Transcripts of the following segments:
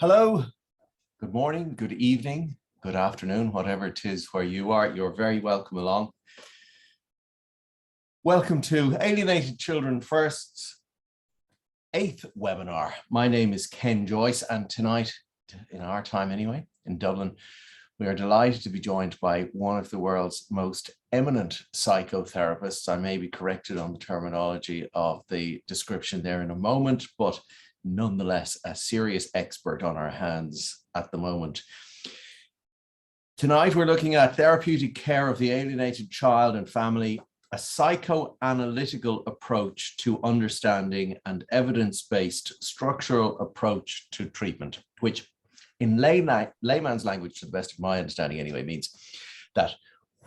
Hello, good morning, good evening, good afternoon, whatever it is where you are, you're very welcome along. Welcome to Alienated Children First's 8th webinar. My name is Ken Joyce, and tonight, in our time anyway, in Dublin, we are delighted to be joined by one of the world's most eminent psychotherapists. I may be corrected on the terminology of the description there in a moment, but nonetheless a serious expert on our hands at the moment. Tonight we're looking at therapeutic care of the alienated child and family, a psychoanalytical approach to understanding and evidence-based structural approach to treatment, which in layman's language, to the best of my understanding anyway, means that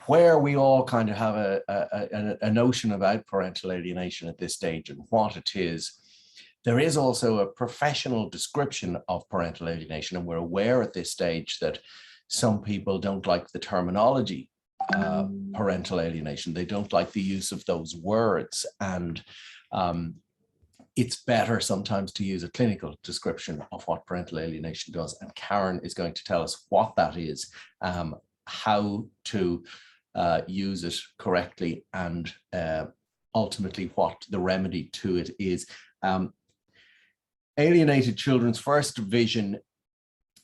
where we all kind of have a notion about parental alienation at this stage and what it is, there is also a professional description of parental alienation, and we're aware at this stage that some people don't like the terminology parental alienation. They don't like the use of those words, and it's better sometimes to use a clinical description of what parental alienation does. And Karen is going to tell us what that is, how to use it correctly, and ultimately what the remedy to it is. Alienated Children's first vision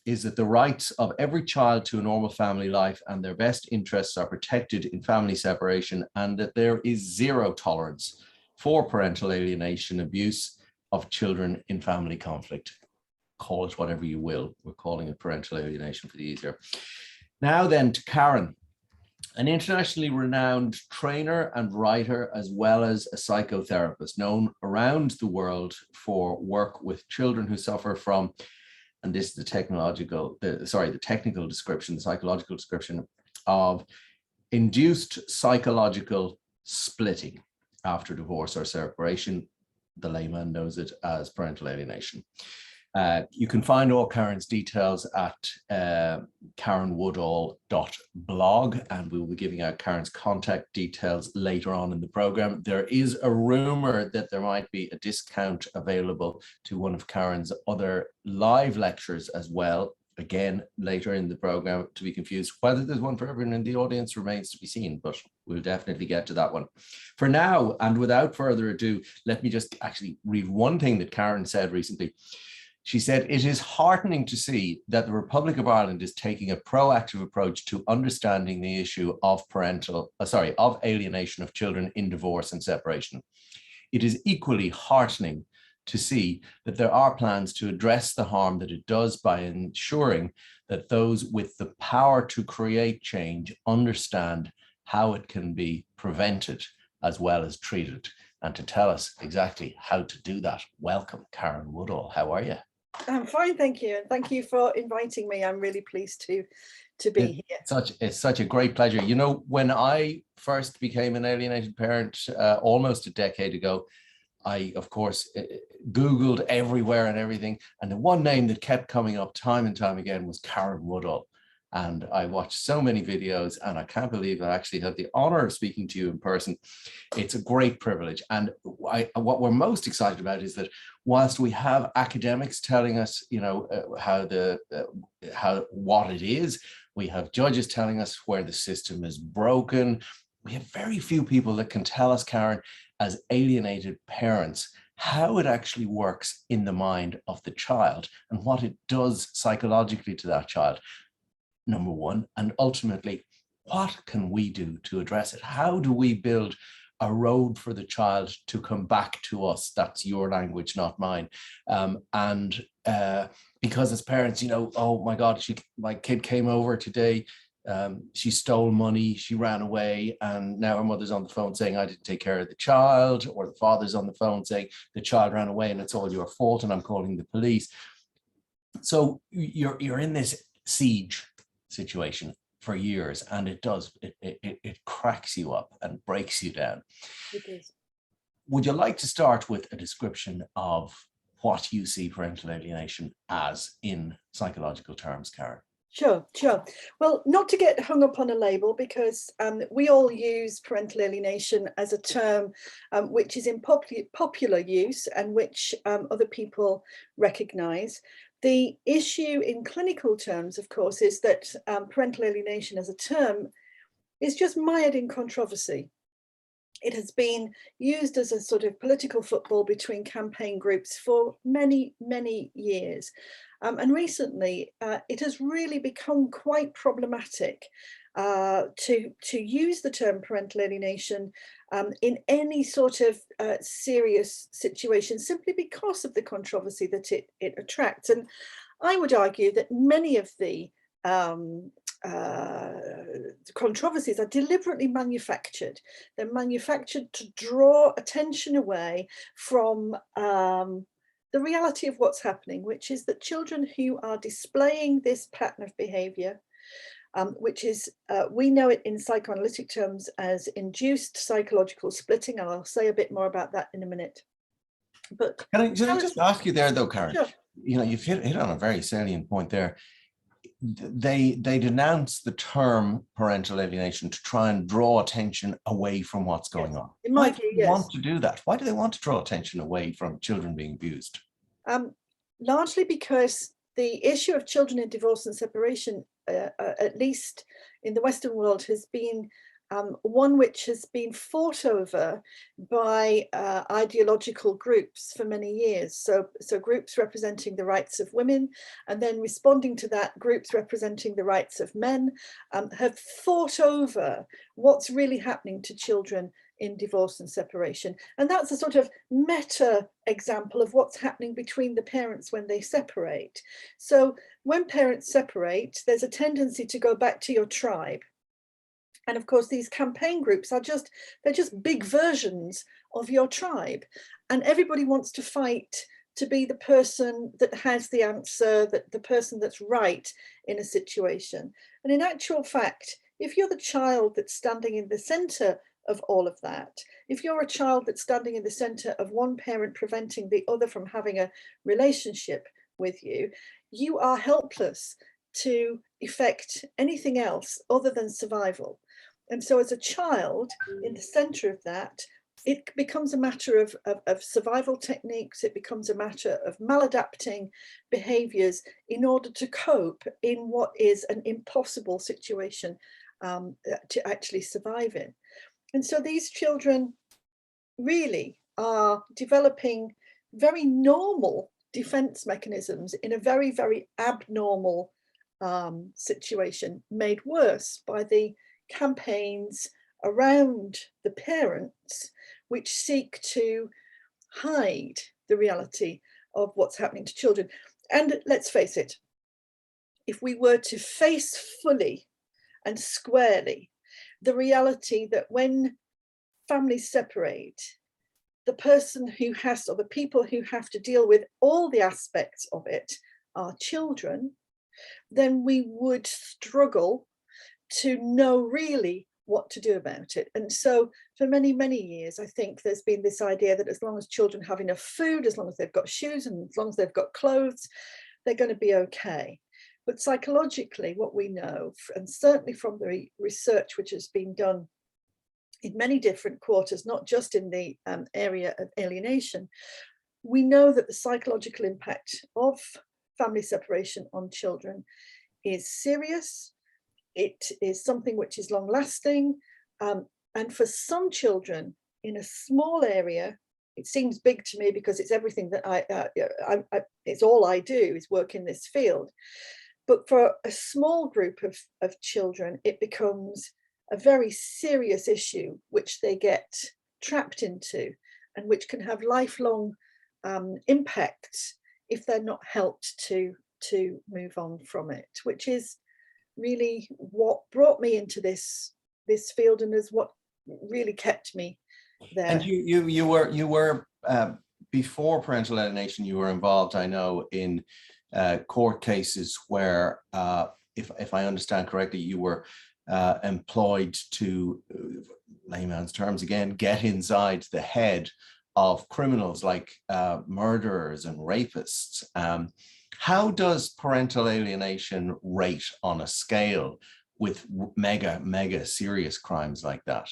is that the rights of every child to a normal family life and their best interests are protected in family separation, and that there is zero tolerance for parental alienation, abuse of children in family conflict. Call it whatever you will. We're calling it parental alienation for the easier. Now then to Karen, an internationally renowned trainer and writer, as well as a psychotherapist known around the world for work with children who suffer from, and this is the technical description, the psychological description of induced psychological splitting after divorce or separation. The layman knows it as parental alienation. You can find all Karen's details at karenwoodall.blog, and we will be giving out Karen's contact details later on in the program. There is a rumor that there might be a discount available to one of Karen's other live lectures as well, again later in the program, to be confused. Whether there's one for everyone in the audience remains to be seen, but we'll definitely get to that one. For now, and without further ado, let me just actually read one thing that Karen said recently. She said, "It is heartening to see that the Republic of Ireland is taking a proactive approach to understanding the issue of alienation of children in divorce and separation. It is equally heartening to see that there are plans to address the harm that it does by ensuring that those with the power to create change understand how it can be prevented as well as treated." And to tell us exactly how to do that, welcome, Karen Woodall. How are you? I'm fine, thank you. And thank you for inviting me. I'm really pleased to be here. It's such a great pleasure. You know, when I first became an alienated parent almost a decade ago, I, of course, Googled everywhere and everything. And the one name that kept coming up time and time again was Karen Woodall. And I watched so many videos, and I can't believe I actually had the honor of speaking to you in person. It's a great privilege. And what we're most excited about is that whilst we have academics telling us, you know, what it is, we have judges telling us where the system is broken. We have very few people that can tell us, Karen, as alienated parents, how it actually works in the mind of the child and what it does psychologically to that child. Number one, and ultimately, what can we do to address it? How do we build a road for the child to come back to us? That's your language, not mine. Because as parents, you know, oh my God, my kid came over today, she stole money, she ran away, and now her mother's on the phone saying, I didn't take care of the child, or the father's on the phone saying, the child ran away and it's all your fault and I'm calling the police. So you're in this siege situation for years, and it cracks you up and breaks you down. It is. Would you like to start with a description of what you see parental alienation as in psychological terms, Karen? Sure, sure. Well, not to get hung up on a label, because we all use parental alienation as a term which is in popular use and which other people recognise. The issue in clinical terms, of course, is that parental alienation as a term is just mired in controversy. It has been used as a sort of political football between campaign groups for many, many years. And recently, it has really become quite problematic to use the term parental alienation in any sort of serious situation, simply because of the controversy that it attracts. And I would argue that many of the controversies are deliberately manufactured. They're manufactured to draw attention away from the reality of what's happening, which is that children who are displaying this pattern of behavior, which is, we know it in psychoanalytic terms as induced psychological splitting, and I'll say a bit more about that in a minute. But can I just ask you there, though, Karen? Sure. You know, you've hit on a very salient point there. They denounce the term parental alienation to try and draw attention away from what's going on. In my view, yes. Why do they want to do that? Why do they want to draw attention away from children being abused? Largely because the issue of children in divorce and separation, at least in the Western world, has been one which has been fought over by ideological groups for many years. So groups representing the rights of women, and then responding to that, groups representing the rights of men, have fought over what's really happening to children in divorce and separation. And that's a sort of meta example of what's happening between the parents when they separate. So when parents separate, there's a tendency to go back to your tribe. And of course, these campaign groups are they're just big versions of your tribe. And everybody wants to fight to be the person that has the answer, that the person that's right in a situation. And in actual fact, if you're the child that's standing in the center of all of that, if you're a child that's standing in the center of one parent preventing the other from having a relationship with you, you are helpless to effect anything else other than survival. And so as a child in the center of that, it becomes a matter of survival techniques. It becomes a matter of maladapting behaviors in order to cope in what is an impossible situation to actually survive in. And so these children really are developing very normal defense mechanisms in a very, very abnormal situation, made worse by the campaigns around the parents, which seek to hide the reality of what's happening to children. And let's face it, if we were to face fully and squarely the reality that when families separate, the person who has, or the people who have to deal with all the aspects of it are children, then we would struggle to know really what to do about it. And so for many, many years, I think there's been this idea that as long as children have enough food, as long as they've got shoes, and as long as they've got clothes, they're going to be okay. But psychologically, what we know, and certainly from the research which has been done in many different quarters, not just in the area of alienation, we know that the psychological impact of family separation on children is serious. It is something which is long lasting. And for some children in a small area, it seems big to me because it's everything that it's all I do is work in this field. But for a small group of children, it becomes a very serious issue which they get trapped into, and which can have lifelong impacts if they're not helped to move on from it, which is really what brought me into this field, and is what really kept me there. And you were before parental alienation, you were involved, I know, in court cases where, if I understand correctly, you were employed to, layman's terms again, get inside the head of criminals like murderers and rapists. How does parental alienation rate on a scale with mega serious crimes like that?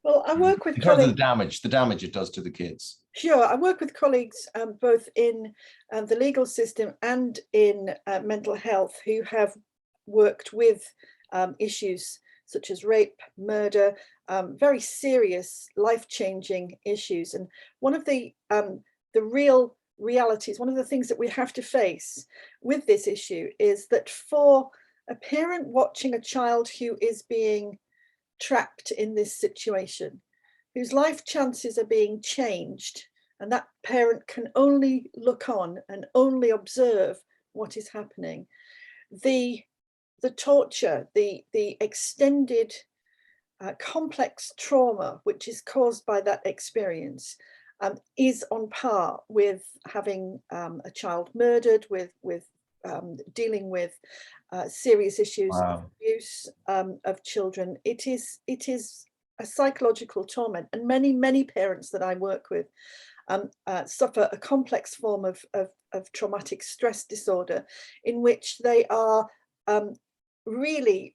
Well, I work with in terms of colleagues. the damage it does to the kids. Sure, I work with colleagues both in the legal system and in mental health who have worked with issues such as rape, murder, very serious, life-changing issues. And one of the real realities, one of the things that we have to face with this issue is that for a parent watching a child who is being trapped in this situation, whose life chances are being changed, and that parent can only look on and only observe what is happening. The torture, the extended complex trauma which is caused by that experience is on par with having a child murdered, with dealing with serious issues of abuse of children. It is a psychological torment, and many parents that I work with suffer a complex form of traumatic stress disorder, in which they are really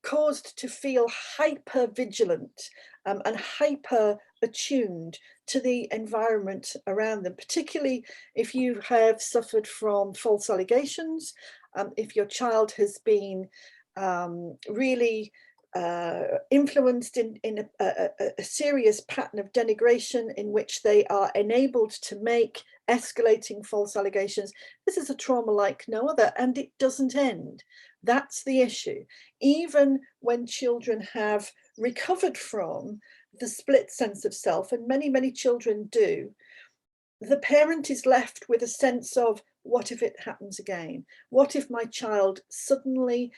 caused to feel hyper vigilant and hyper attuned to the environment around them, particularly if you have suffered from false allegations, if your child has been really influenced in a serious pattern of denigration in which they are enabled to make escalating false allegations. This is a trauma like no other, and it doesn't end. That's the issue. Even when children have recovered from the split sense of self, and many children do, the parent is left with a sense of, what if it happens again? What if my child suddenly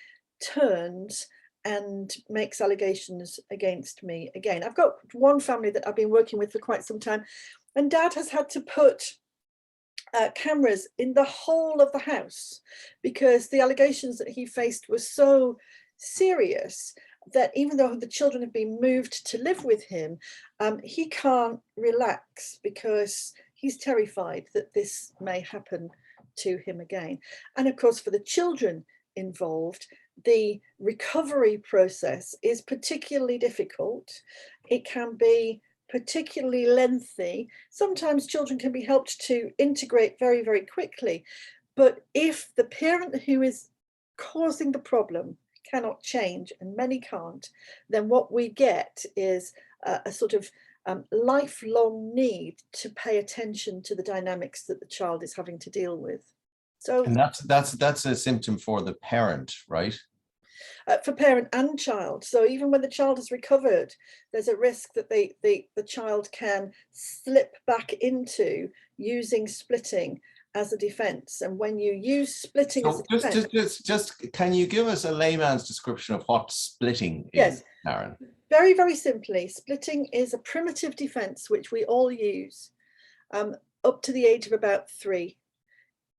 turns and makes allegations against me again? I've got one family that I've been working with for quite some time, and dad has had to put cameras in the whole of the house because the allegations that he faced were so serious that even though the children have been moved to live with him, he can't relax because he's terrified that this may happen to him again. And of course, for the children involved, the recovery process is particularly difficult. It can be particularly lengthy. Sometimes children can be helped to integrate very quickly. But if the parent who is causing the problem cannot change, and many can't, then what we get is a sort of lifelong need to pay attention to the dynamics that the child is having to deal with. So, and that's a symptom for the parent, right? For parent and child. So even when the child is recovered, there's a risk that the child can slip back into using splitting as a defense. And when you use splitting as a defense, just can you give us a layman's description of what splitting is? Yes, Karen? Very simply, splitting is a primitive defense which we all use up to the age of about 3.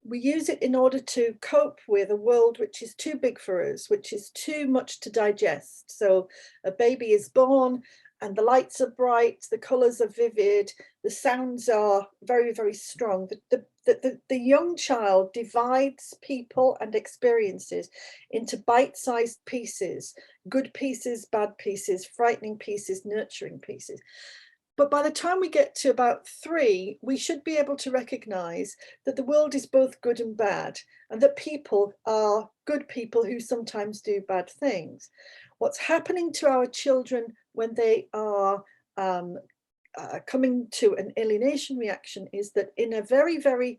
We use it in order to cope with a world which is too big for us, which is too much to digest. So a baby is born and the lights are bright, the colors are vivid, the sounds are very strong. The young child divides people and experiences into bite-sized pieces, good pieces, bad pieces, frightening pieces, nurturing pieces. But by the time we get to about 3, we should be able to recognize that the world is both good and bad, and that people are good people who sometimes do bad things. What's happening to our children when they are coming to an alienation reaction is that in a very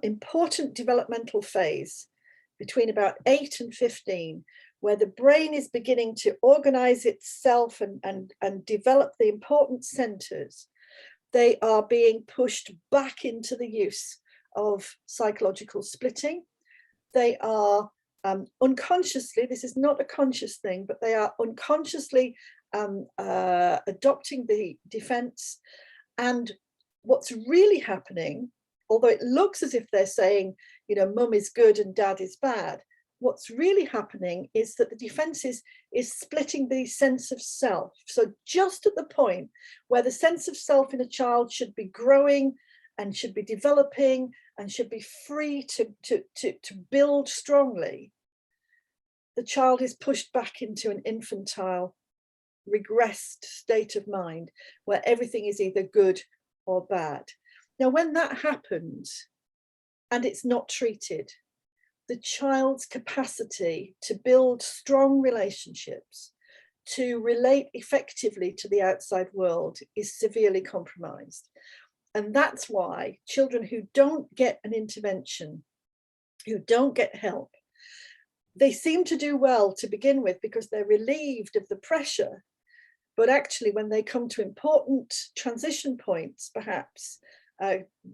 important developmental phase, between about 8 and 15, where the brain is beginning to organize itself and develop the important centers, they are being pushed back into the use of psychological splitting. They are unconsciously, this is not a conscious thing, but they are unconsciously adopting the defense. And what's really happening, although it looks as if they're saying, you know, mum is good and dad is bad, what's really happening is that the defense is splitting the sense of self. So just at the point where the sense of self in a child should be growing and should be developing and should be free to build strongly, the child is pushed back into an infantile, regressed state of mind where everything is either good or bad. Now, when that happens and it's not treated, the child's capacity to build strong relationships, to relate effectively to the outside world, is severely compromised. And that's why children who don't get an intervention, who don't get help, they seem to do well to begin with because they're relieved of the pressure. But actually, when they come to important transition points, perhaps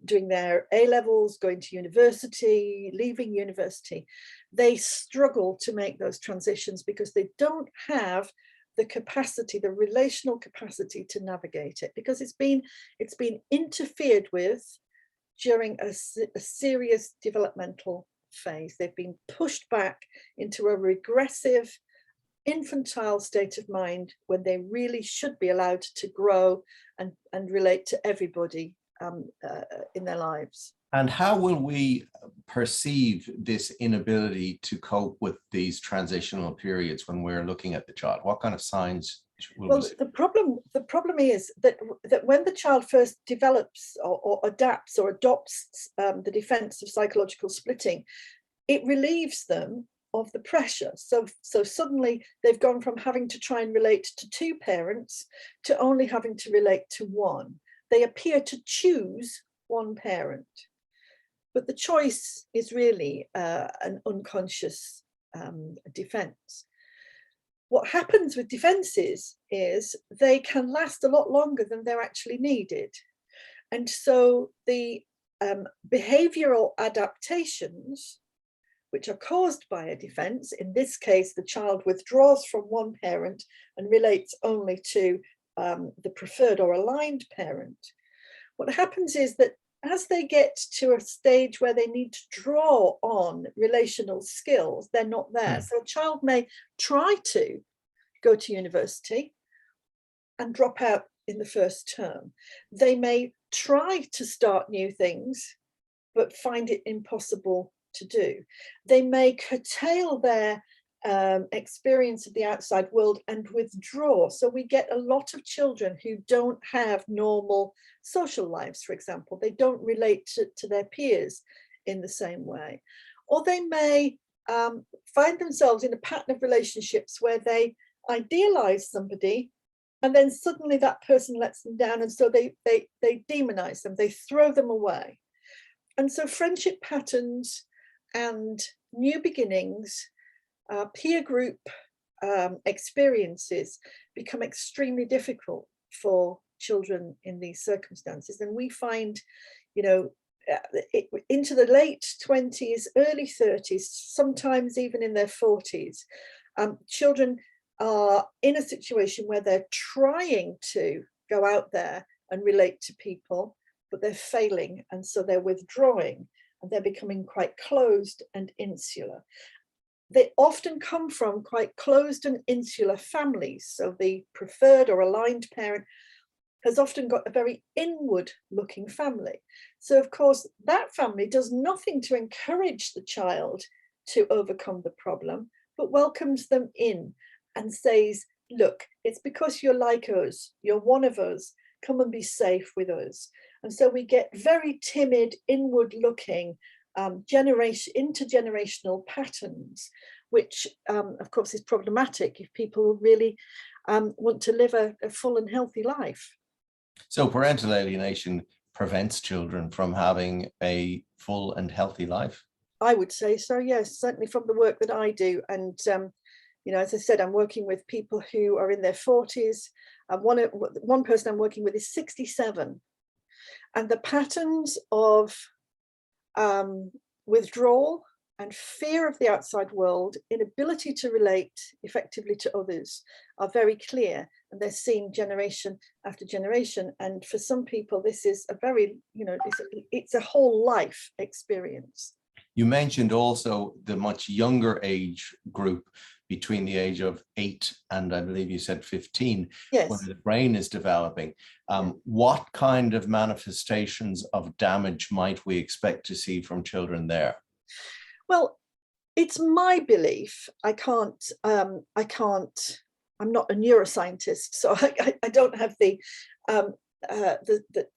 doing their A-levels, going to university, leaving university, they struggle to make those transitions because they don't have the capacity, the relational capacity to navigate it, because it's been interfered with during a serious developmental phase. They've been pushed back into a regressive, infantile state of mind when they really should be allowed to grow and relate to everybody in their lives. And how will we perceive this inability to cope with these transitional periods when we're looking at the child? What kind of signs will we see? The problem is that when the child first develops or adapts or adopts the defense of psychological splitting, it relieves them of the pressure. So suddenly they've gone from having to try and relate to two parents to only having to relate to one. They appear to choose one parent, but the choice is really an unconscious defense. What happens with defenses is they can last a lot longer than they're actually needed. And so the behavioral adaptations, which are caused by a defense, in this case, the child withdraws from one parent and relates only to the preferred or aligned parent. What happens is that as they get to a stage where they need to draw on relational skills, they're not there. So a child may try to go to university and drop out in the first term. They may try to start new things, but find it impossible to do. They may curtail their experience of the outside world and withdraw. So we get a lot of children who don't have normal social lives, for example. They don't relate to their peers in the same way. Or they may find themselves in a pattern of relationships where they idealize somebody and then suddenly that person lets them down, and so they demonize them, they throw them away. And so friendship patterns and new beginnings, peer group experiences become extremely difficult for children in these circumstances. And we find, into the late 20s, early 30s, sometimes even in their 40s, children are in a situation where they're trying to go out there and relate to people, but they're failing. And so they're withdrawing and they're becoming quite closed and insular. They often come from quite closed and insular families. So the preferred or aligned parent has often got a very inward looking family. So of course, that family does nothing to encourage the child to overcome the problem, but welcomes them in and says, look, it's because you're like us, you're one of us, come and be safe with us. And so we get very timid, inward looking intergenerational patterns, which of course is problematic if people really want to live a full and healthy life. So parental alienation prevents children from having a full and healthy life? I would say so, yes, certainly from the work that I do. And as I said, I'm working with people who are in their 40s. One person I'm working with is 67. And the patterns of withdrawal and fear of the outside world, inability to relate effectively to others, are very clear, and they're seen generation after generation. And for some people, this is a very, it's a whole life experience. You mentioned also the much younger age group between the age of 8 and I believe you said 15, Yes. when the brain is developing. What kind of manifestations of damage might we expect to see from children there? Well, it's my belief. I'm not a neuroscientist, so I don't have the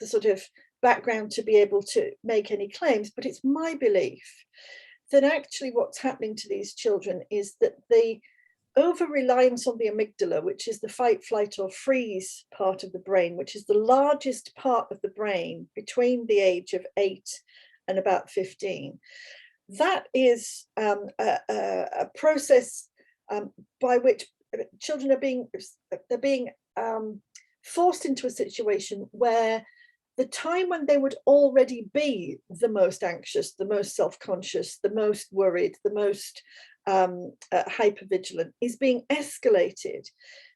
sort of background to be able to make any claims, but it's my belief that actually what's happening to these children is that the over-reliance on the amygdala, which is the fight, flight, or freeze part of the brain, which is the largest part of the brain between the age of 8 and about 15, that is a process by which children are being forced into a situation where the time when they would already be the most anxious, the most self-conscious, the most worried, the most hypervigilant is being escalated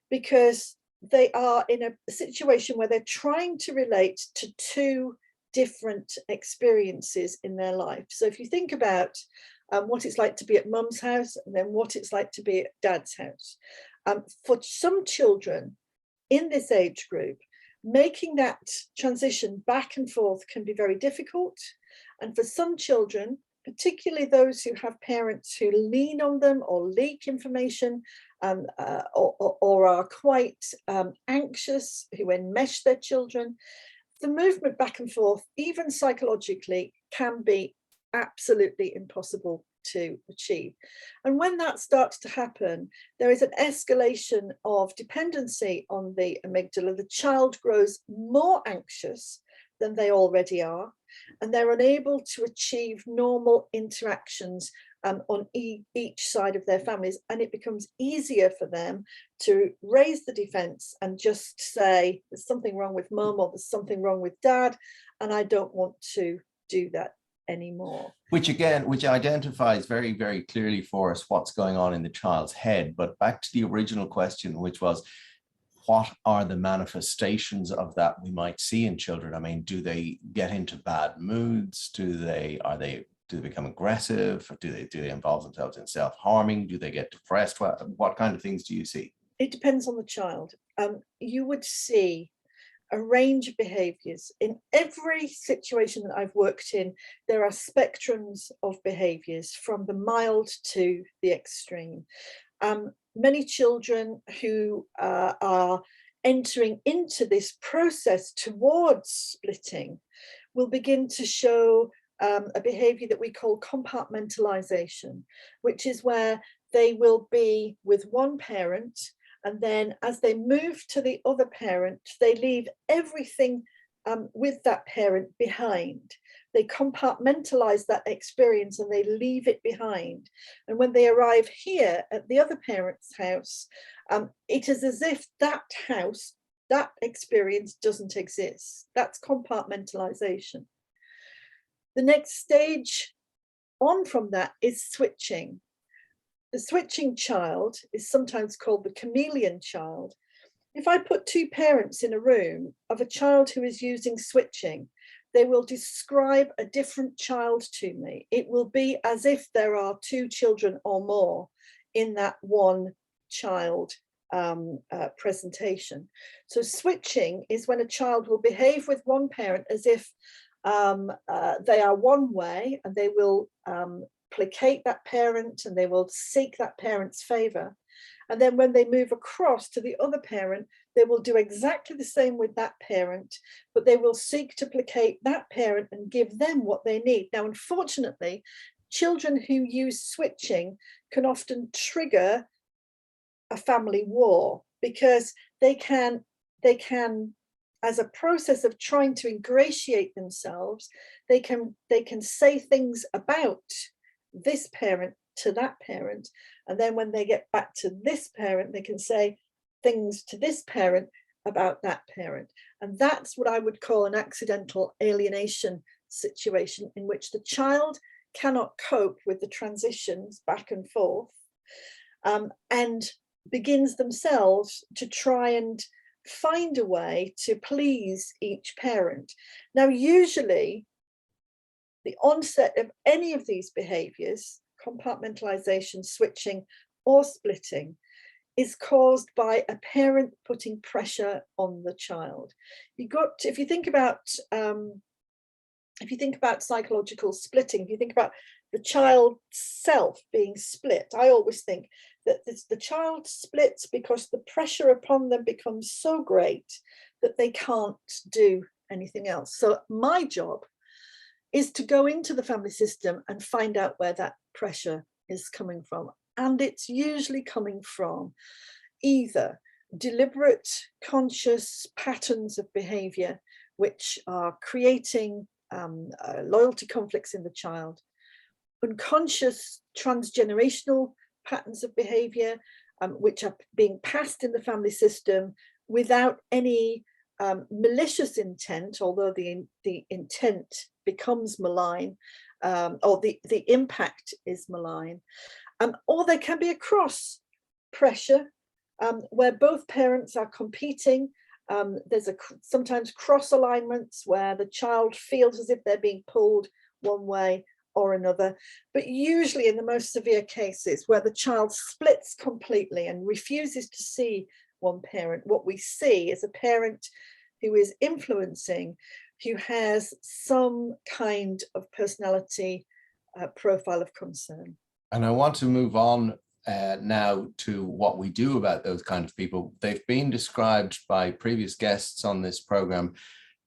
because they are in a situation where they're trying to relate to two different experiences in their life. So if you think about what it's like to be at mum's house and then what it's like to be at dad's house, for some children in this age group, making that transition back and forth can be very difficult. And for some children, particularly those who have parents who lean on them or leak information or are quite anxious, who enmesh their children, the movement back and forth, even psychologically, can be absolutely impossible to achieve. And when that starts to happen, there is an escalation of dependency on the amygdala. The child grows more anxious than they already are, and they're unable to achieve normal interactions on each side of their families. And it becomes easier for them to raise the defense and just say, there's something wrong with mum or there's something wrong with dad, and I don't want to do that anymore. Which identifies very, very clearly for us what's going on in the child's head. But back to the original question, which was, what are the manifestations of that we might see in children? I mean, do they get into bad moods? Do they become aggressive? Do they involve themselves in self-harming? Do they get depressed? What kind of things do you see? It depends on the child. You would see a range of behaviors. In every situation that I've worked in, there are spectrums of behaviors from the mild to the extreme. Many children who are entering into this process towards splitting will begin to show a behavior that we call compartmentalization, which is where they will be with one parent, and then as they move to the other parent, they leave everything with that parent behind. They compartmentalize that experience and they leave it behind. And when they arrive here at the other parent's house, it is as if that house, that experience doesn't exist. That's compartmentalization. The next stage on from that is switching. The switching child is sometimes called the chameleon child. If I put two parents in a room of a child who is using switching, they will describe a different child to me. It will be as if there are two children or more in that one child presentation. So switching is when a child will behave with one parent as if they are one way, and they will placate that parent and they will seek that parent's favor. And then when they move across to the other parent, they will do exactly the same with that parent, but they will seek to placate that parent and give them what they need. Now, unfortunately, children who use switching can often trigger a family war because they can, as a process of trying to ingratiate themselves, they can say things about this parent to that parent, and then when they get back to this parent, they can say things to this parent about that parent. And that's what I would call an accidental alienation situation, in which the child cannot cope with the transitions back and forth, and begins themselves to try and find a way to please each parent. Now, usually the onset of any of these behaviors, compartmentalization, switching, or splitting is caused by a parent putting pressure on the child. If you think about psychological splitting, if you think about the child self being split, I always think that the child splits because the pressure upon them becomes so great that they can't do anything else. So my job is to go into the family system and find out where that pressure is coming from. And it's usually coming from either deliberate, conscious patterns of behavior, which are creating loyalty conflicts in the child, unconscious transgenerational patterns of behavior, which are being passed in the family system without any malicious intent, although the intent becomes malign, or the impact is malign. Or there can be a cross pressure where both parents are competing. There's sometimes cross alignments where the child feels as if they're being pulled one way or another, but usually in the most severe cases where the child splits completely and refuses to see one parent, what we see is a parent who is influencing, who has some kind of personality profile of concern. And I want to move on now to what we do about those kind of people. They've been described by previous guests on this program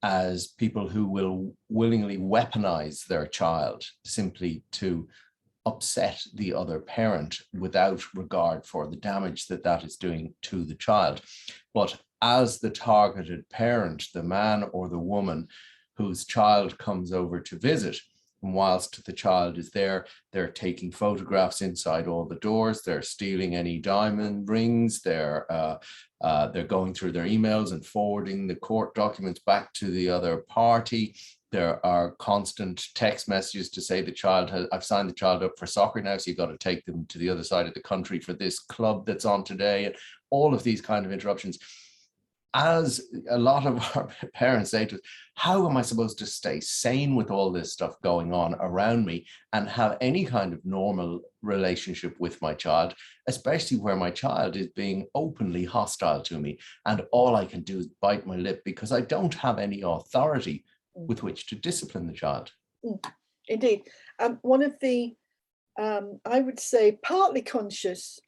as people who will willingly weaponize their child simply to upset the other parent without regard for the damage that that is doing to the child. But as the targeted parent, the man or the woman whose child comes over to visit, and whilst the child is there, they're taking photographs inside all the doors, they're stealing any diamond rings, they're going through their emails and forwarding the court documents back to the other party. There are constant text messages to say I've signed the child up for soccer now, so you've got to take them to the other side of the country for this club that's on today, and all of these kind of interruptions. As a lot of our parents say to us, how am I supposed to stay sane with all this stuff going on around me and have any kind of normal relationship with my child, especially where my child is being openly hostile to me and all I can do is bite my lip because I don't have any authority with which to discipline the child? Indeed. One of the I would say partly conscious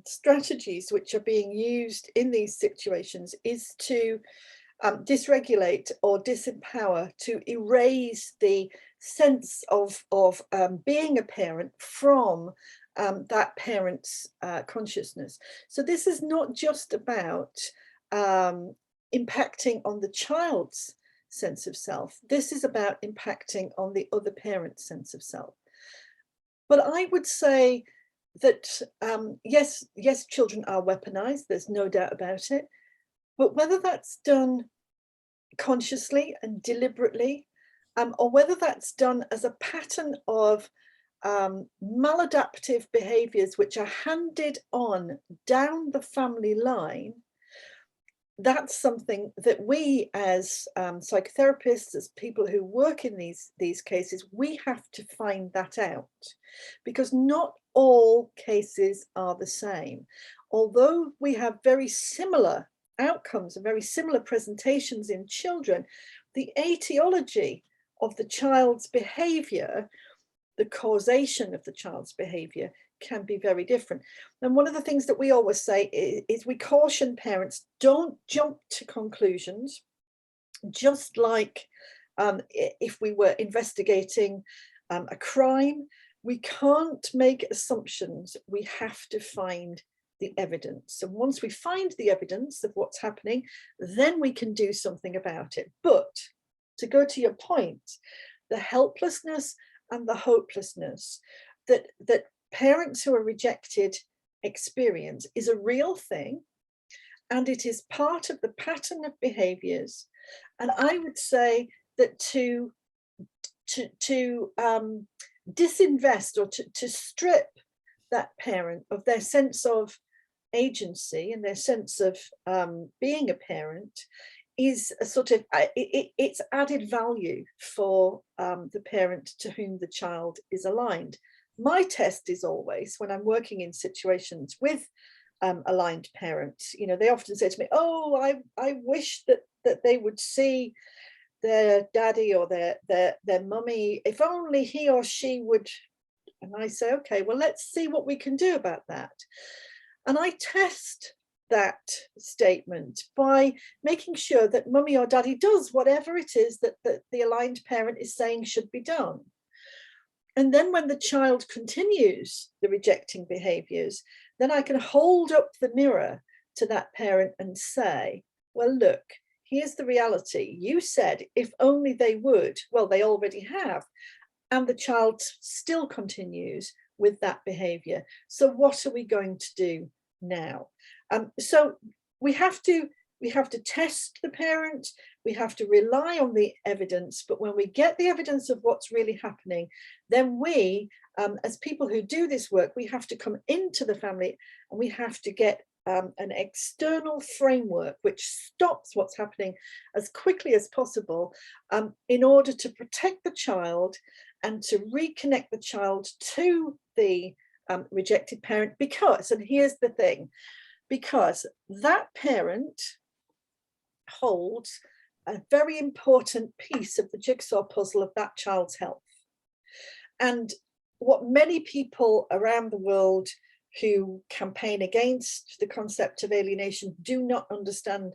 strategies which are being used in these situations is to dysregulate or disempower, to erase the sense of being a parent from that parent's consciousness. So this is not just about impacting on the child's sense of self. This is about impacting on the other parent's sense of self. But I would say that, yes, children are weaponized, there's no doubt about it. But whether that's done consciously and deliberately, or whether that's done as a pattern of maladaptive behaviors which are handed on down the family line, that's something that we as psychotherapists, as people who work in these cases, we have to find that out, because not all cases are the same. Although we have very similar outcomes and very similar presentations in children, the etiology of the child's behavior, the causation of the child's behavior, can be very different. And one of the things that we always say is we caution parents, don't jump to conclusions. Just like if we were investigating a crime, we can't make assumptions. We have to find the evidence. And once we find the evidence of what's happening, then we can do something about it. But to go to your point, the helplessness and the hopelessness that parents who are rejected experience is a real thing, and it is part of the pattern of behaviors. And I would say that to disinvest or to strip that parent of their sense of agency and their sense of being a parent is a sort of, it's added value for the parent to whom the child is aligned. my test is always, when I'm working in situations with aligned parents, you know, they often say to me, oh, I wish that they would see their daddy or their mummy, if only he or she would. And I say, okay, well, let's see what we can do about that. And I test that statement by making sure that mummy or daddy does whatever it is that the aligned parent is saying should be done. And then when the child continues the rejecting behaviors, then I can hold up the mirror to that parent and say, well, look, here's the reality. You said if only they would. Well, they already have. And the child still continues with that behavior. So what are we going to do now? So we have to test the parent, we have to rely on the evidence, but when we get the evidence of what's really happening, then we, as people who do this work, we have to come into the family and we have to get an external framework which stops what's happening as quickly as possible in order to protect the child and to reconnect the child to the rejected parent. Because, and here's the thing, because that parent holds a very important piece of the jigsaw puzzle of that child's health. And what many people around the world who campaign against the concept of alienation do not understand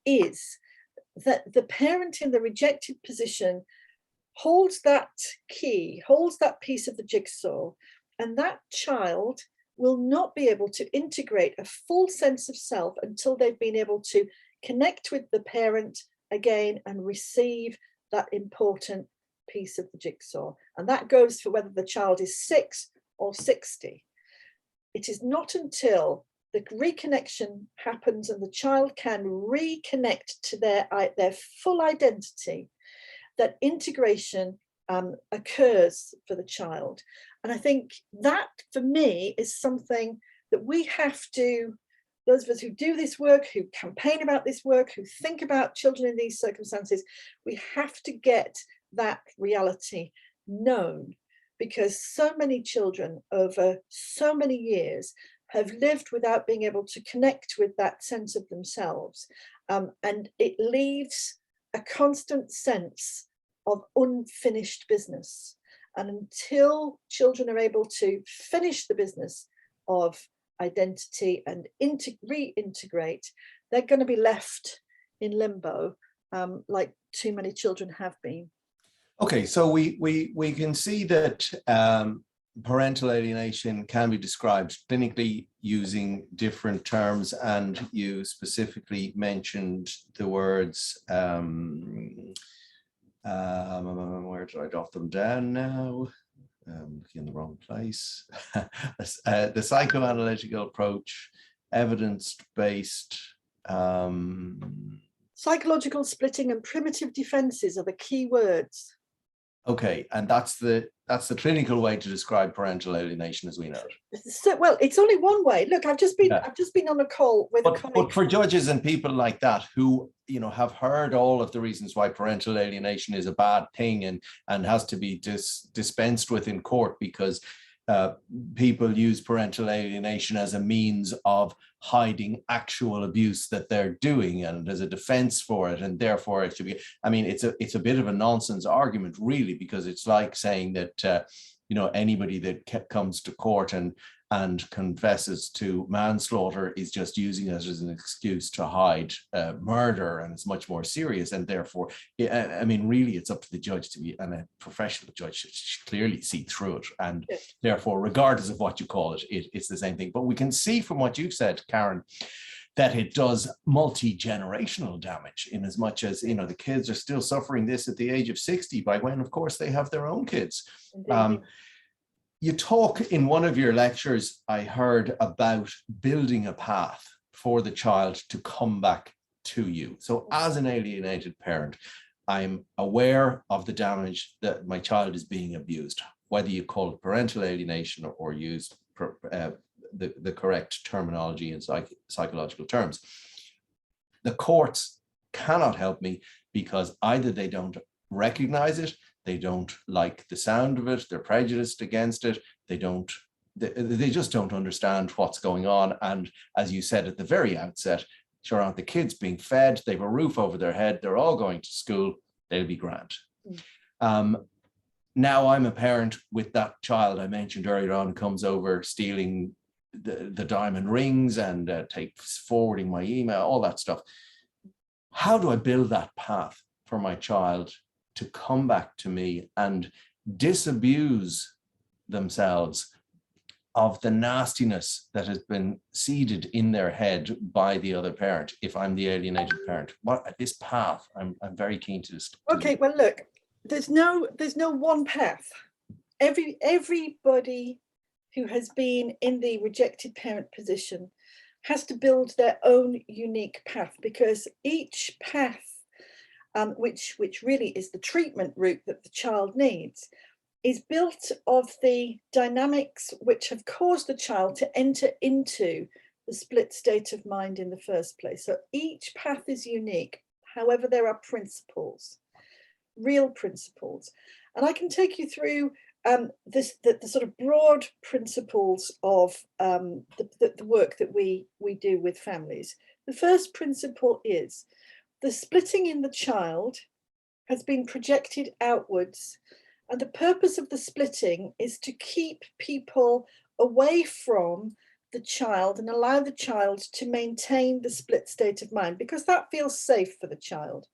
is that the parent in the rejected position holds that key, holds that piece of the jigsaw, and that child will not be able to integrate a full sense of self until they've been able to connect with the parent again and receive that important piece of the jigsaw. And that goes for whether the child is 6 or 60. It is not until the reconnection happens and the child can reconnect to their full identity that integration occurs for the child. And I think that, for me, is something that we have to, those of us who do this work, who campaign about this work, who think about children in these circumstances, we have to get that reality known, because so many children over so many years have lived without being able to connect with that sense of themselves. And it leaves a constant sense of unfinished business. And until children are able to finish the business of identity and reintegrate, they're going to be left in limbo, like too many children have been. Okay, so we can see that parental alienation can be described clinically using different terms, and you specifically mentioned the words, where did I jot them down now? Looking in the wrong place. The psychoanalytical approach, evidence-based. Psychological splitting and primitive defenses are the key words. Okay, and that's the clinical way to describe parental alienation as we know it. So, well, it's only one way. Look, I've just been on a call with a colleague. But for judges and people like that who, you know, have heard all of the reasons why parental alienation is a bad thing and has to be dispensed with in court because people use parental alienation as a means of hiding actual abuse that they're doing and as a defense for it, and therefore it should be, I mean, it's a bit of a nonsense argument, really, because it's like saying that you know, anybody that comes to court and confesses to manslaughter is just using it as an excuse to hide murder, and it's much more serious. And therefore, I mean, really, it's up to the judge to be, and a professional judge should clearly see through it. And therefore, regardless of what you call it, it's the same thing. But we can see from what you've said, Karen, that it does multi-generational damage, in as much as, you know, the kids are still suffering this at the age of 60, by when, of course, they have their own kids. You talk in one of your lectures, I heard, about building a path for the child to come back to you. So as an alienated parent, I'm aware of the damage that my child is being abused, whether you call it parental alienation or use the correct terminology in psychological terms. The courts cannot help me because either they don't recognize it, they don't like the sound of it, they're prejudiced against it, they just don't understand what's going on. And as you said at the very outset, sure, aren't the kids being fed? They've a roof over their head, they're all going to school, they'll be grand. Now I'm a parent with that child I mentioned earlier on, comes over stealing the diamond rings and takes forwarding my email, all that stuff. How do I build that path for my child to come back to me and disabuse themselves of the nastiness that has been seeded in their head by the other parent, if I'm the alienated parent? What this path, I'm very keen to Okay, well, look, there's no one path. Everybody who has been in the rejected parent position has to build their own unique path, because each path, which really is the treatment route that the child needs, is built of the dynamics which have caused the child to enter into the split state of mind in the first place. So each path is unique. However, there are principles, real principles. And I can take you through the sort of broad principles of the work that we do with families. The first principle is the splitting in the child has been projected outwards, and the purpose of the splitting is to keep people away from the child and allow the child to maintain the split state of mind, because that feels safe for the child.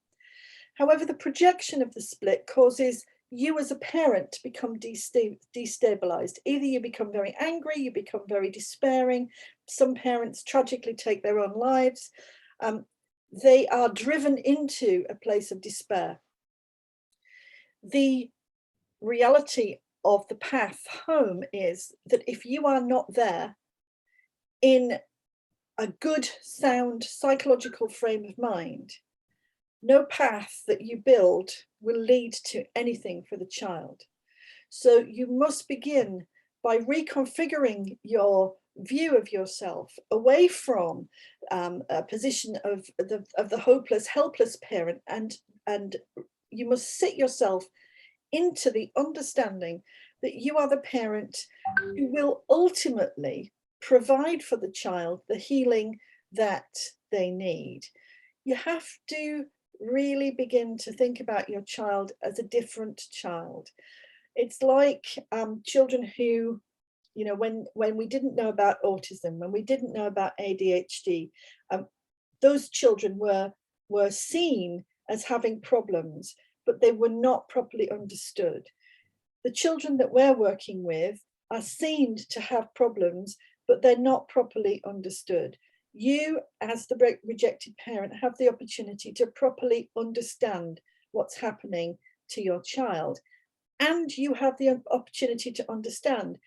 However, the projection of the split causes you as a parent to become destabilized. Either you become very angry, you become very despairing. Some parents tragically take their own lives. They are driven into a place of despair. The reality of the path home is that if you are not there in a good, sound psychological frame of mind, no path that you build will lead to anything for the child. So you must begin by reconfiguring your view of yourself away from a position of the hopeless, helpless parent, and you must sit yourself into the understanding that you are the parent who will ultimately provide for the child the healing that they need. You have to really begin to think about your child as a different child. It's like children who, you know, when we didn't know about autism, when we didn't know about ADHD, those children were seen as having problems, but they were not properly understood. The children that we're working with are seen to have problems, but they're not properly understood. You, as the rejected parent, have the opportunity to properly understand what's happening to your child. And you have the opportunity to understand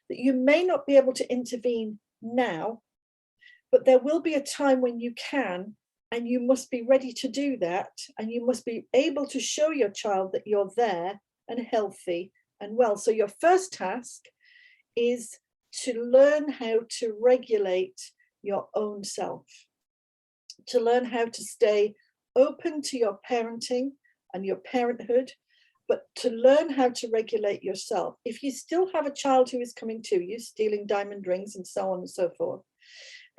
that you may not be able to intervene now, but there will be a time when you can, and you must be ready to do that. And you must be able to show your child that you're there and healthy and well. So your first task is to learn how to regulate your own self, to learn how to stay open to your parenting and your parenthood, but to learn how to regulate yourself. If you still have a child who is coming to you, stealing diamond rings and so on and so forth,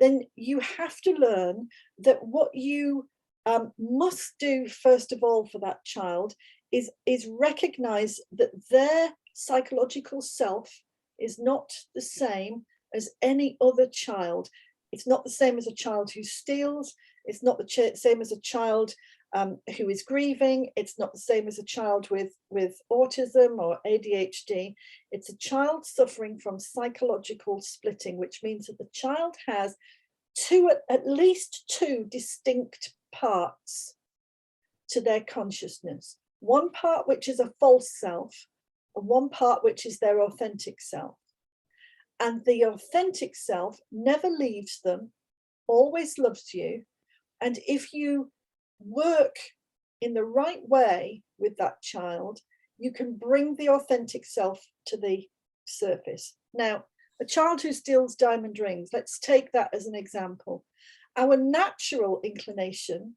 then you have to learn that what you must do, first of all, for that child is recognize that their psychological self is not the same as any other child. It's not the same as a child who steals. It's not the same as a child who is grieving. It's not the same as a child with autism or ADHD. It's a child suffering from psychological splitting, which means that the child has at least two distinct parts to their consciousness. One part which is a false self, and one part which is their authentic self. And the authentic self never leaves them, always loves you. And if you work in the right way with that child, you can bring the authentic self to the surface. Now, a child who steals diamond rings, let's take that as an example. Our natural inclination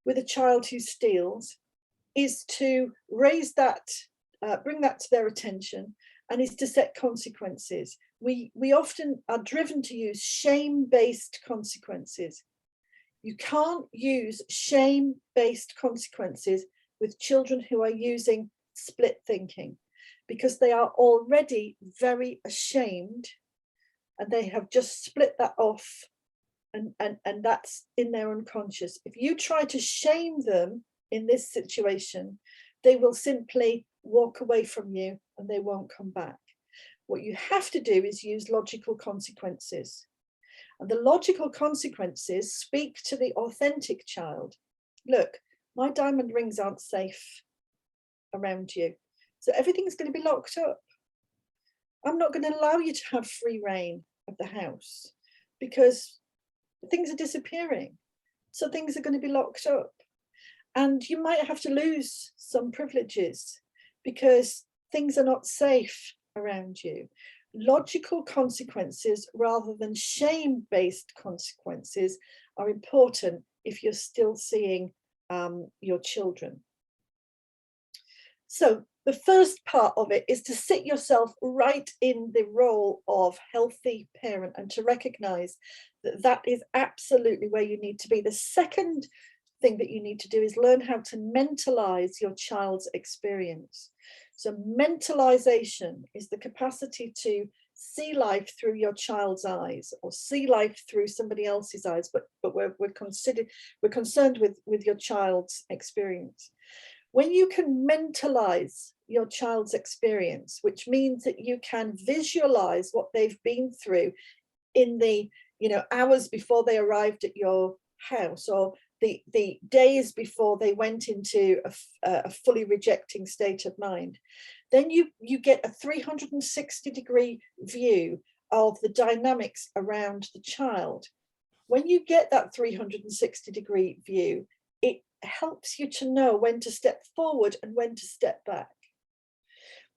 with a child who steals is to raise that bring that to their attention, and is to set consequences. We often are driven to use shame-based consequences. You can't use shame-based consequences with children who are using split thinking, because they are already very ashamed and they have just split that off, and that's in their unconscious. If you try to shame them in this situation, they will simply walk away from you and they won't come back. What you have to do is use logical consequences. And the logical consequences speak to the authentic child. Look, my diamond rings aren't safe around you, so everything's going to be locked up. I'm not going to allow you to have free reign of the house because things are disappearing. So things are going to be locked up. And you might have to lose some privileges because things are not safe around you. Logical consequences rather than shame-based consequences are important if you're still seeing your children. So the first part of it is to sit yourself right in the role of healthy parent and to recognize that that is absolutely where you need to be. The second thing that you need to do is learn how to mentalize your child's experience. So mentalization is the capacity to see life through your child's eyes, or see life through somebody else's eyes, but we're concerned with your child's experience. When you can mentalize your child's experience, which means that you can visualize what they've been through in the hours before they arrived at your house, or the days before they went into a fully rejecting state of mind, then you get a 360-degree view of the dynamics around the child. When you get that 360-degree view, it helps you to know when to step forward and when to step back.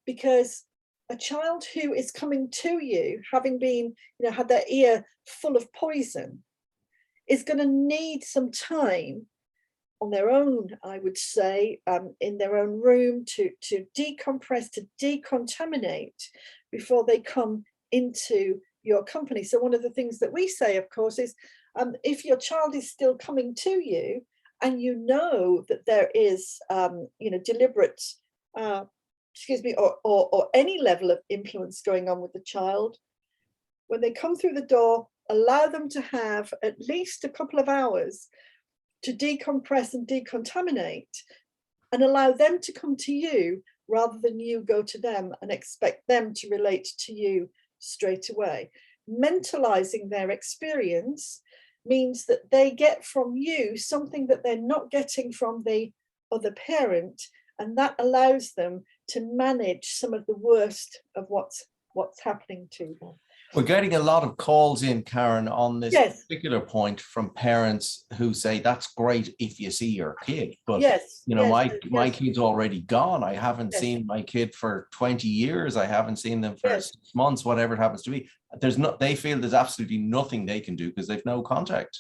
Because a child who is coming to you, having been, had their ear full of poison, is going to need some time on their own, I would say, in their own room to decompress, to decontaminate before they come into your company. So one of the things that we say, of course, is if your child is still coming to you and you know that there is, deliberate, or any level of influence going on with the child, when they come through the door, allow them to have at least a couple of hours to decompress and decontaminate, and allow them to come to you rather than you go to them and expect them to relate to you straight away. Mentalizing their experience means that they get from you something that they're not getting from the other parent, and that allows them to manage some of the worst of what's happening to them. We're getting a lot of calls in, Karen, on this particular point from parents who say that's great if you see your kid, but my kid's already gone. I haven't seen my kid for 20 years. I haven't seen them for 6 months, whatever it happens to be. They feel there's absolutely nothing they can do because they've no contact.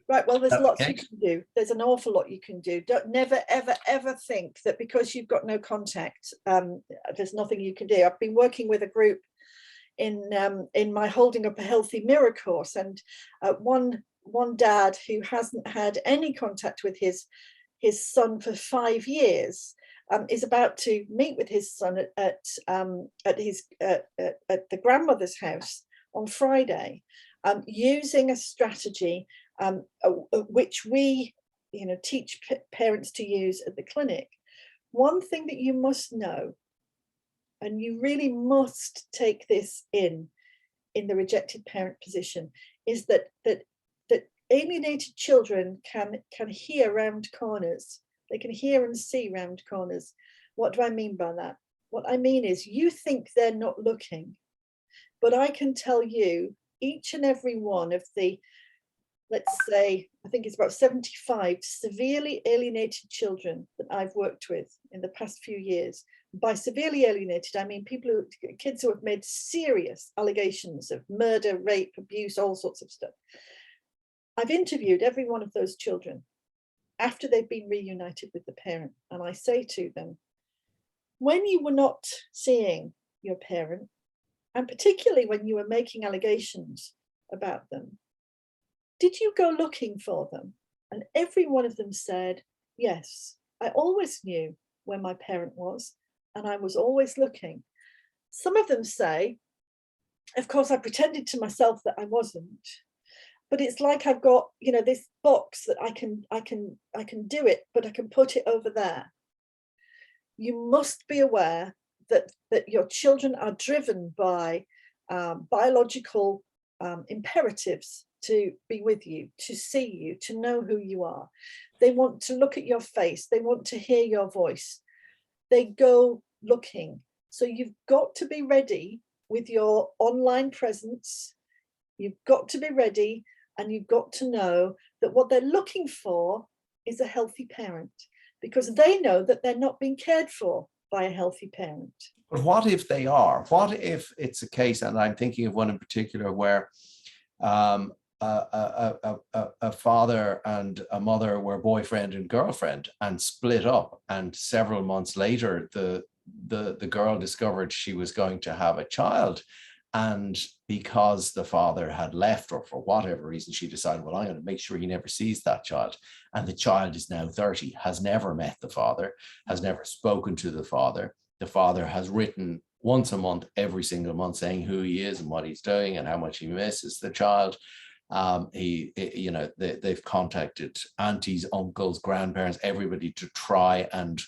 Right, well, there's lots you can do. There's an awful lot you can do. Don't never, ever, ever think that because you've got no contact, there's nothing you can do. I've been working with a group in my Holding Up a Healthy Mirror course, and one dad who hasn't had any contact with his son for 5 years is about to meet with his son at the grandmother's house on Friday, using a strategy which we teach parents to use at the clinic. One thing that you must know, and you really must take this in the rejected parent position, is that alienated children can hear round corners. They can hear and see round corners. What do I mean by that? What I mean is, you think they're not looking, but I can tell you each and every one of the, let's say, I think it's about 75 severely alienated children that I've worked with in the past few years. By severely alienated, I mean kids who have made serious allegations of murder, rape, abuse, all sorts of stuff. I've interviewed every one of those children after they've been reunited with the parent, and I say to them, when you were not seeing your parent, and particularly when you were making allegations about them, did you go looking for them? And every one of them said, yes, I always knew where my parent was, and I was always looking. Some of them say, of course, I pretended to myself that I wasn't, but it's like I've got, this box that I can do it, but I can put it over there. You must be aware that your children are driven by biological imperatives to be with you, to see you, to know who you are. They want to look at your face. They want to hear your voice. They go looking. So you've got to be ready with your online presence. You've got to be ready, and you've got to know that what they're looking for is a healthy parent, because they know that they're not being cared for by a healthy parent. But what if they are? What if it's a case, and I'm thinking of one in particular, where a father and a mother were boyfriend and girlfriend and split up, and several months later the girl discovered she was going to have a child, and because the father had left, or for whatever reason, she decided, well, I'm going to make sure he never sees that child. And the child is now 30, has never met the father, has never spoken to the father. The father has written once a month, every single month, saying who he is and what he's doing and how much he misses the child. They've contacted aunties, uncles, grandparents, everybody to try and,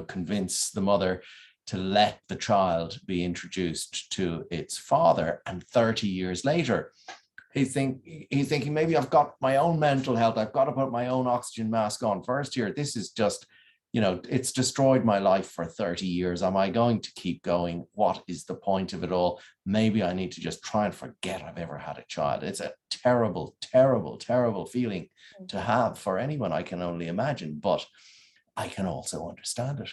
convince the mother to let the child be introduced to its father. And 30 years later, he's thinking, maybe I've got my own mental health. I've got to put my own oxygen mask on first here. This is just, it's destroyed my life for 30 years. Am I going to keep going? What is the point of it all? Maybe I need to just try and forget I've ever had a child. It's a terrible, terrible, terrible feeling to have for anyone, I can only imagine, but I can also understand it.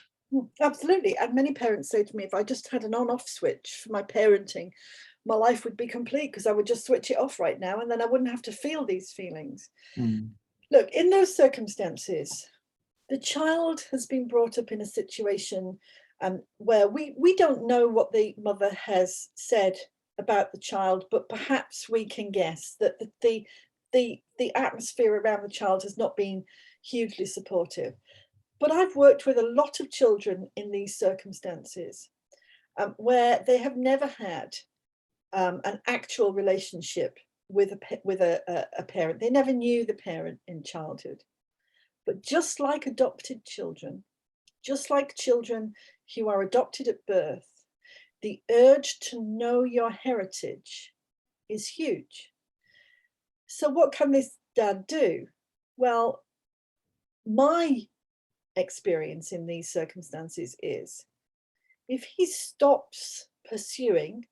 Absolutely. And many parents say to me, if I just had an on-off switch for my parenting, my life would be complete, because I would just switch it off right now, and then I wouldn't have to feel these feelings. Look, in those circumstances, the child has been brought up in a situation where we don't know what the mother has said about the child, but perhaps we can guess that the atmosphere around the child has not been hugely supportive. But I've worked with a lot of children in these circumstances where they have never had an actual relationship with a parent. They never knew the parent in childhood. But just like adopted children, just like children who are adopted at birth, the urge to know your heritage is huge. So what can this dad do? Well, my experience in these circumstances is, if he stops pursuing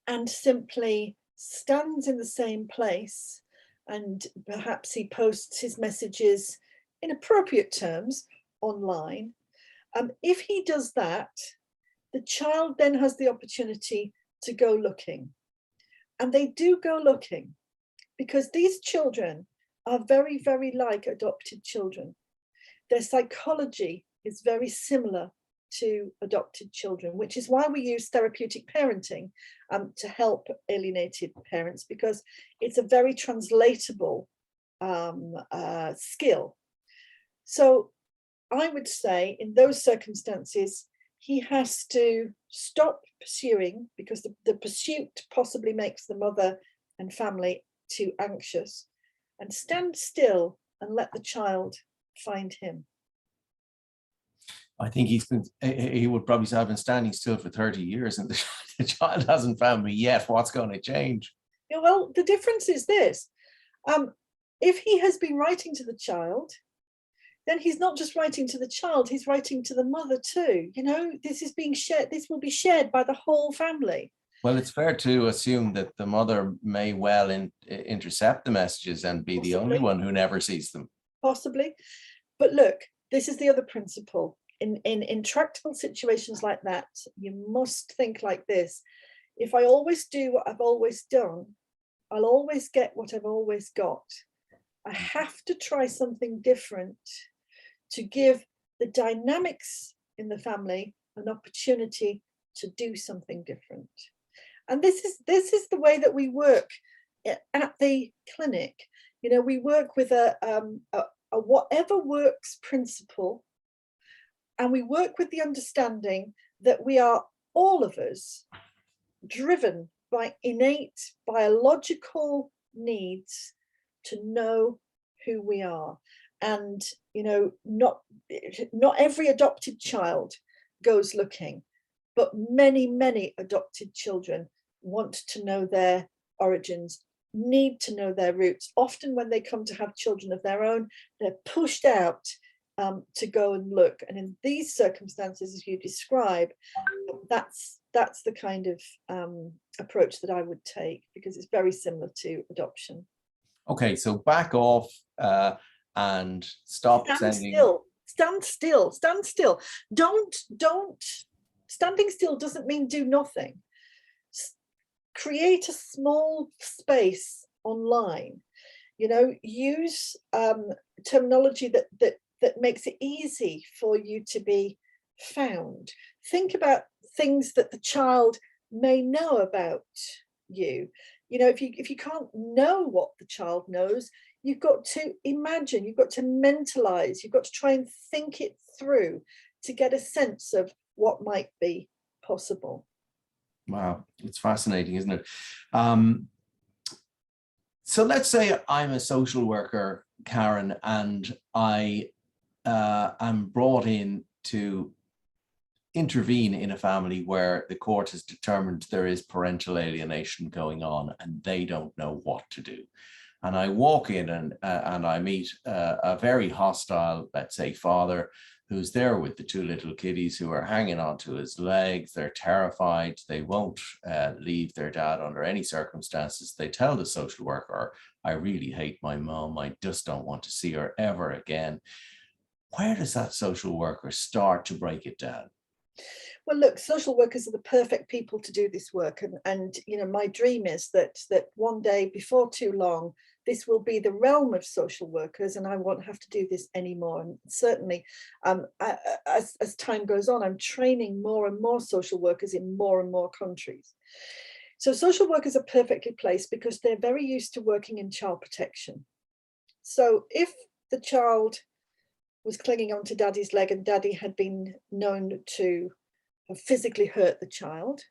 and simply stands in the same place, and perhaps he posts his messages in appropriate terms online, if he does that, the child then has the opportunity to go looking. And they do go looking, because these children are very, very like adopted children. Their psychology is very similar to adopted children, which is why we use therapeutic parenting to help alienated parents, because it's a very translatable skill. So I would say in those circumstances, he has to stop pursuing, because the pursuit possibly makes the mother and family too anxious, and stand still and let the child find him. I think he would probably say, I've been standing still for 30 years and the child hasn't found me yet. What's going to change? Yeah, well, the difference is this. If he has been writing to the child, then he's not just writing to the child, he's writing to the mother too. This is being shared. This will be shared by the whole family. Well, it's fair to assume that the mother may well intercept the messages and be the only one who never sees them. Possibly. But look, this is the other principle. In intractable situations like that, you must think like this. If I always do what I've always done, I'll always get what I've always got. I have to try something different to give the dynamics in the family an opportunity to do something different. And this is the way that we work at the clinic. You know, we work with a whatever works principle, and we work with the understanding that we are, all of us, driven by innate biological needs to know who we are. And, you know, not every adopted child goes looking, but many adopted children want to know their origins, need to know their roots. Often when they come to have children of their own, they're pushed out to go and look. And in these circumstances, as you describe, that's the kind of approach that I would take, because it's very similar to adoption. Okay, so back off and stop sending. Stand still. Don't. Standing still doesn't mean do nothing. Create a small space online. You know, use terminology that makes it easy for you to be found. Think about things that the child may know about you. You know, if you can't know what the child knows, you've got to imagine, you've got to mentalize, you've got to try and think it through to get a sense of what might be possible. Wow, it's fascinating, isn't it? So let's say I'm a social worker, Karen, and I am brought in to intervene in a family where the court has determined there is parental alienation going on and they don't know what to do. And I walk in and I meet a very hostile, let's say, father who's there with the two little kiddies who are hanging onto his legs. They're terrified. They won't leave their dad under any circumstances. They tell the social worker, I really hate my mom. I just don't want to see her ever again. Where does that social worker start to break it down? Well, look, social workers are the perfect people to do this work. And you know, my dream is that one day, before too long, this will be the realm of social workers and I won't have to do this anymore. And certainly, as time goes on, I'm training more and more social workers in more and more countries. So social workers are perfectly placed because they're very used to working in child protection. So if the child was clinging onto daddy's leg and daddy had been known to have physically hurt the child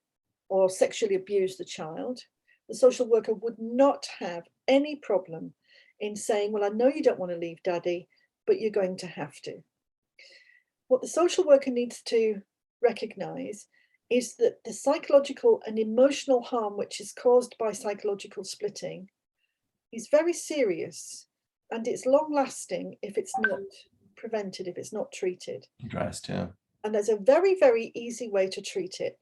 or sexually abused the child, the social worker would not have any problem in saying, well, I know you don't want to leave daddy, but you're going to have to. What the social worker needs to recognize is that the psychological and emotional harm which is caused by psychological splitting is very serious, and it's long lasting if it's not prevented, if it's not treated. Addressed, yeah. And there's a very easy way to treat it.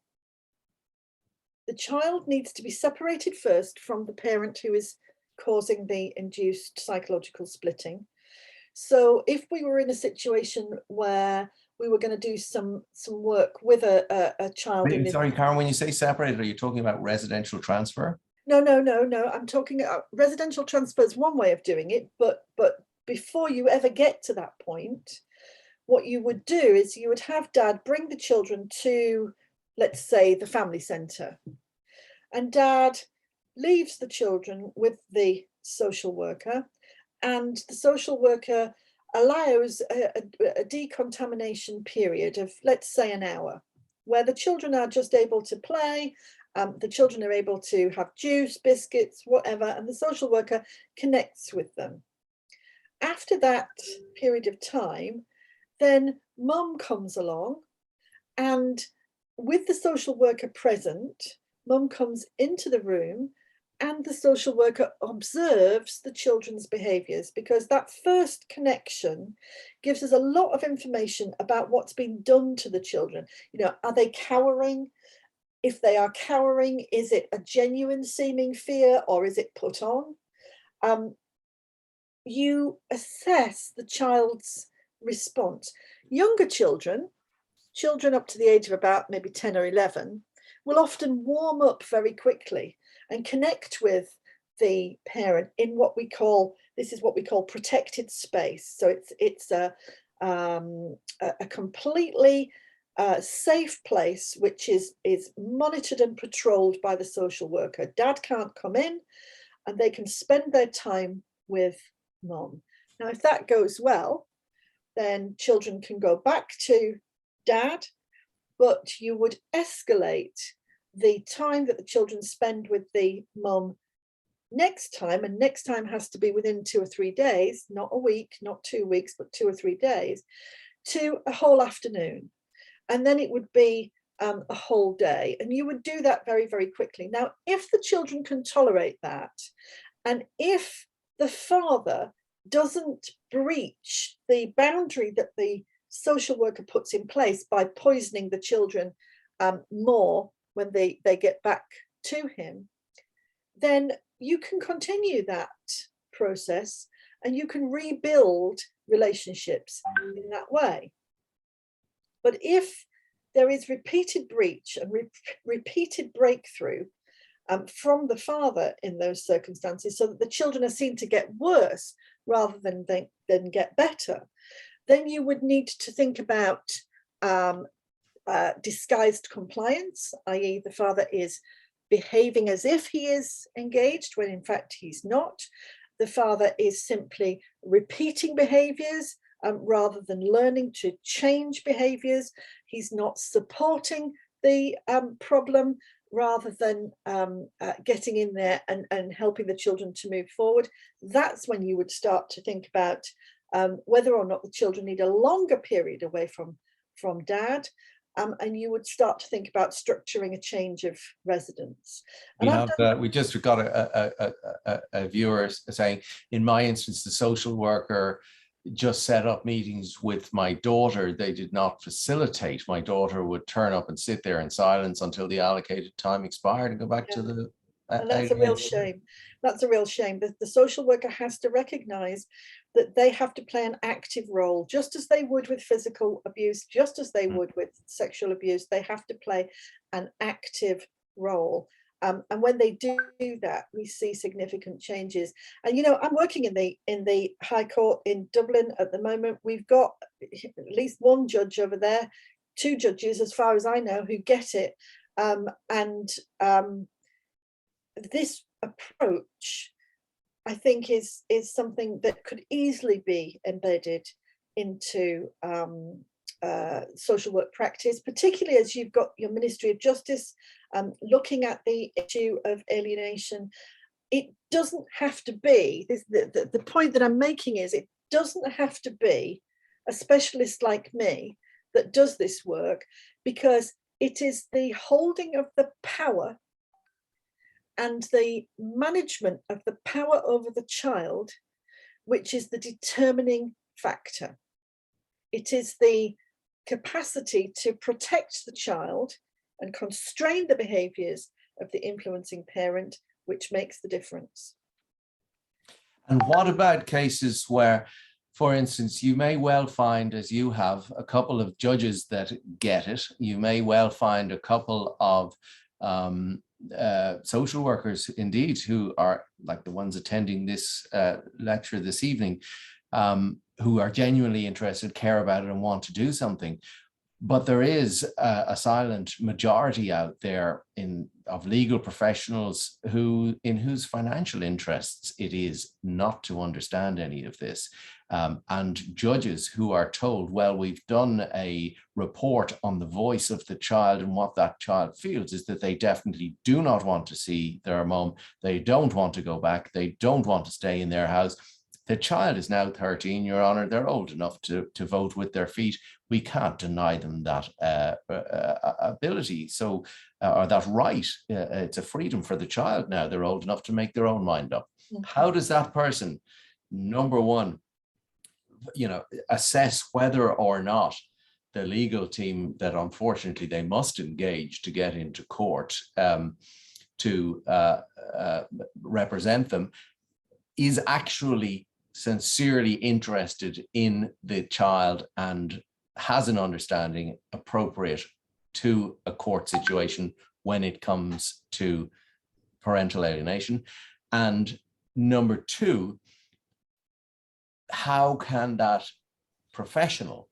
The child needs to be separated first from the parent who is causing the induced psychological splitting. So if we were in a situation where we were going to do some work with a child. Wait, sorry, Karen, when you say separated, are you talking about residential transfer? No. I'm talking about residential transfer is one way of doing it, but before you ever get to that point, what you would do is you would have dad bring the children to, let's say, the family centre, and dad leaves the children with the social worker, and the social worker allows a decontamination period of, let's say, an hour, where the children are just able to play. The children are able to have juice, biscuits, whatever, and the social worker connects with them. After that period of time, then mum comes along, and with the social worker present, mum comes into the room and the social worker observes the children's behaviours, because that first connection gives us a lot of information about what's been done to the children. You know, are they cowering? If they are cowering, is it a genuine seeming fear or is it put on? You assess the child's response. Younger children up to the age of about maybe 10 or 11, will often warm up very quickly and connect with the parent in what we call protected space. So it's a completely safe place, which is monitored and patrolled by the social worker. Dad can't come in, and they can spend their time with mom. Now, if that goes well, then children can go back to dad, but you would escalate the time that the children spend with the mum next time, and next time has to be within 2 or 3 days, not a week, not 2 weeks, but 2 or 3 days, to a whole afternoon. And then it would be a whole day. And you would do that very, very quickly. Now, if the children can tolerate that, and if the father doesn't breach the boundary that the social worker puts in place by poisoning the children more when they get back to him, then you can continue that process and you can rebuild relationships in that way. But if there is repeated breach and repeated breakthrough from the father in those circumstances, so that the children are seen to get worse rather than get better, then you would need to think about disguised compliance, i.e. the father is behaving as if he is engaged when in fact he's not. The father is simply repeating behaviors rather than learning to change behaviors. He's not supporting the problem rather than getting in there and helping the children to move forward. That's when you would start to think about whether or not the children need a longer period away from dad. And you would start to think about structuring a change of residence. We just got a viewer saying, in my instance, the social worker just set up meetings with my daughter. They did not facilitate. My daughter would turn up and sit there in silence until the allocated time expired and go back to the... And that's a real shame. That's a real shame. The social worker has to recognize that they have to play an active role, just as they would with physical abuse, just as they would with sexual abuse. They have to play an active role. And when they do that, we see significant changes. And, you know, I'm working in the High Court in Dublin at the moment. We've got at least one judge over there, 2 judges, as far as I know, who get it. This approach, I think, is something that could easily be embedded into social work practice, particularly as you've got your Ministry of Justice looking at the issue of alienation. It doesn't have to be, the point that I'm making is, it doesn't have to be a specialist like me that does this work, because it is the holding of the power and the management of the power over the child which is the determining factor. It is the capacity to protect the child and constrain the behaviours of the influencing parent which makes the difference. And what about cases where, for instance, you may well find, as you have, a couple of judges that get it. You may well find a couple of social workers, indeed, who are like the ones attending this lecture this evening, who are genuinely interested, care about it, and want to do something. But there is a silent majority out there of legal professionals in whose financial interests it is not to understand any of this. And judges who are told, well, we've done a report on the voice of the child, and what that child feels is that they definitely do not want to see their mum. They don't want to go back. They don't want to stay in their house. The child is now 13, Your Honour. They're old enough to vote with their feet. We can't deny them that ability, or that right. It's a freedom for the child now. They're old enough to make their own mind up. Mm-hmm. How does that person, number one, assess whether or not the legal team that unfortunately they must engage to get into court to represent them is actually sincerely interested in the child and has an understanding appropriate to a court situation when it comes to parental alienation? And number two, how can that professional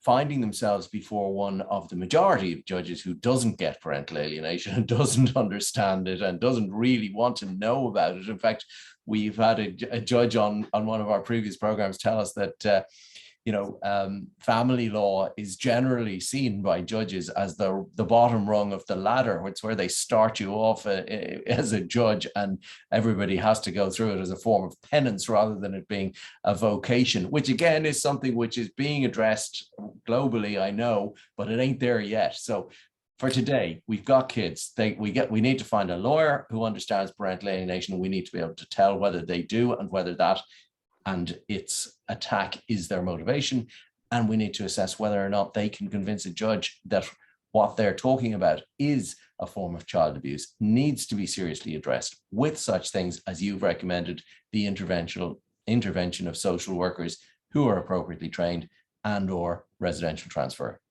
finding themselves before one of the majority of judges who doesn't get parental alienation and doesn't understand it and doesn't really want to know about it. In fact, we've had a judge on one of our previous programs tell us that family law is generally seen by judges as the bottom rung of the ladder. It's where they start you off as a judge, and everybody has to go through it as a form of penance rather than it being a vocation, which again is something which is being addressed globally, I know, but it ain't there yet. So for today, we've got kids. We need to find a lawyer who understands parental alienation. We need to be able to tell whether they do and whether that and its attack is their motivation. And we need to assess whether or not they can convince a judge that what they're talking about is a form of child abuse, needs to be seriously addressed with such things as you've recommended, the intervention of social workers who are appropriately trained and or residential transfer.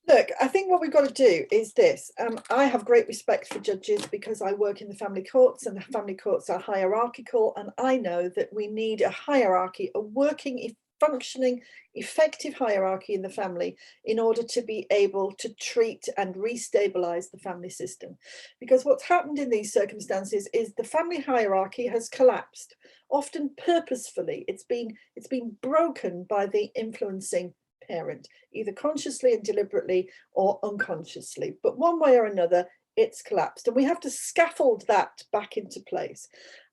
Look, I think what we've got to do is this. I have great respect for judges because I work in the family courts, and the family courts are hierarchical. And I know that we need a hierarchy, a working, functioning, effective hierarchy in the family in order to be able to treat and restabilize the family system. Because what's happened in these circumstances is the family hierarchy has collapsed, often purposefully. It's been broken by the influencing parent, either consciously and deliberately or unconsciously, but one way or another it's collapsed, and we have to scaffold that back into place.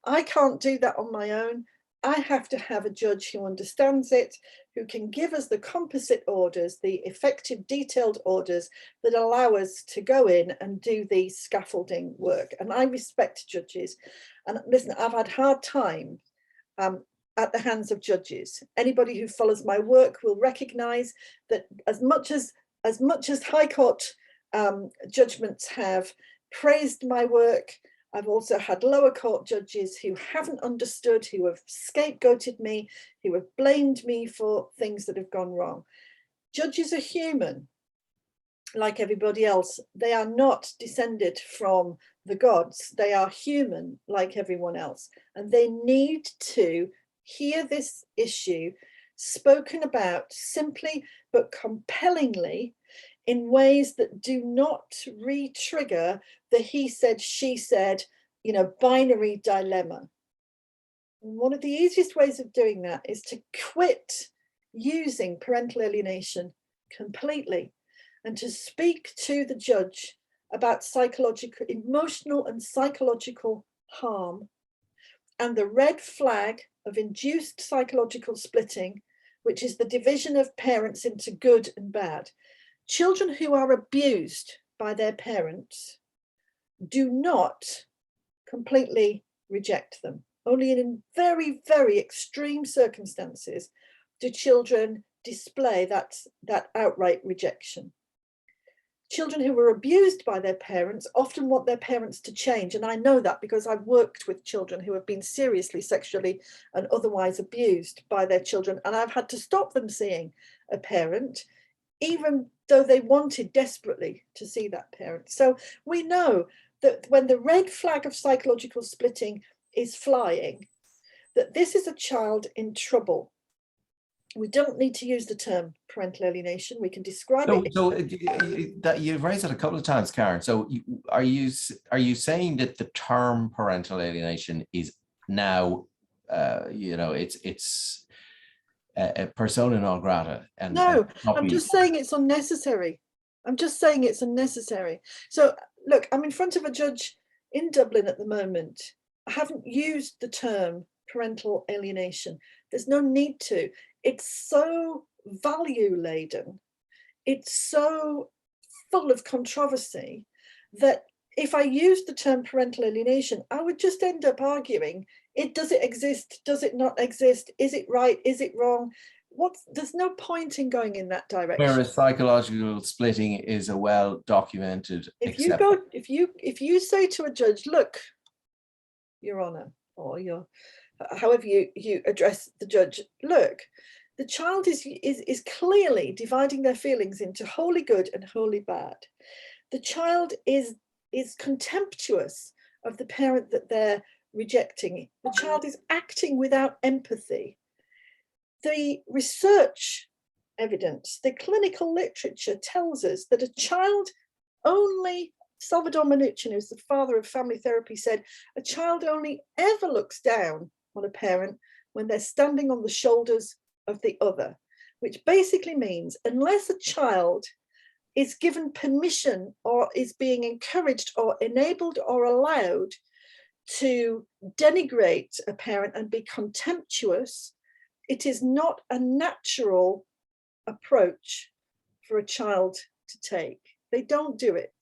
I can't do that on my own. I have to have a judge who understands it, who can give us the composite orders, the effective detailed orders that allow us to go in and do the scaffolding work. And I respect judges, and listen, I've had hard time at the hands of judges. Anybody who follows my work will recognize that as much as High Court judgments have praised my work, I've also had lower court judges who haven't understood, who have scapegoated me, who have blamed me for things that have gone wrong. Judges are human, like everybody else. They are not descended from the gods. They are human, like everyone else. And they need to hear this issue spoken about simply but compellingly in ways that do not re-trigger the he said, she said, binary dilemma. And one of the easiest ways of doing that is to quit using parental alienation completely and to speak to the judge about psychological, emotional and psychological harm and the red flag of induced psychological splitting, which is the division of parents into good and bad. Children who are abused by their parents do not completely reject them. Only in very, very extreme circumstances do children display that outright rejection. Children who were abused by their parents often want their parents to change. And I know that because I've worked with children who have been seriously sexually and otherwise abused by their children. And I've had to stop them seeing a parent, even though they wanted desperately to see that parent. So we know that when the red flag of psychological splitting is flying, that this is a child in trouble. We don't need to use the term parental alienation. We can describe it. So that you've raised it a couple of times, Karen. So are you saying that the term parental alienation is now, it's a persona non grata? And no, I'm just saying it's unnecessary. I'm just saying it's unnecessary. So look, I'm in front of a judge in Dublin at the moment. I haven't used the term parental alienation. There's no need to. It's so value laden. It's so full of controversy that if I used the term parental alienation, I would just end up arguing, does it exist? Does it not exist? Is it right? Is it wrong? There's no point in going in that direction. Whereas psychological splitting is a well-documented. If you say to a judge, look, Your Honour, or however you address the judge, look, the child is clearly dividing their feelings into wholly good and wholly bad. The child is contemptuous of the parent that they're rejecting. The child is acting without empathy. The research evidence. The clinical literature tells us that a child only, Salvador Minuchin, who's the father of family therapy, said a child only ever looks down on a parent when they're standing on the shoulders of the other, which basically means unless a child is given permission or is being encouraged or enabled or allowed to denigrate a parent and be contemptuous, it is not a natural approach for a child to take. They don't do it.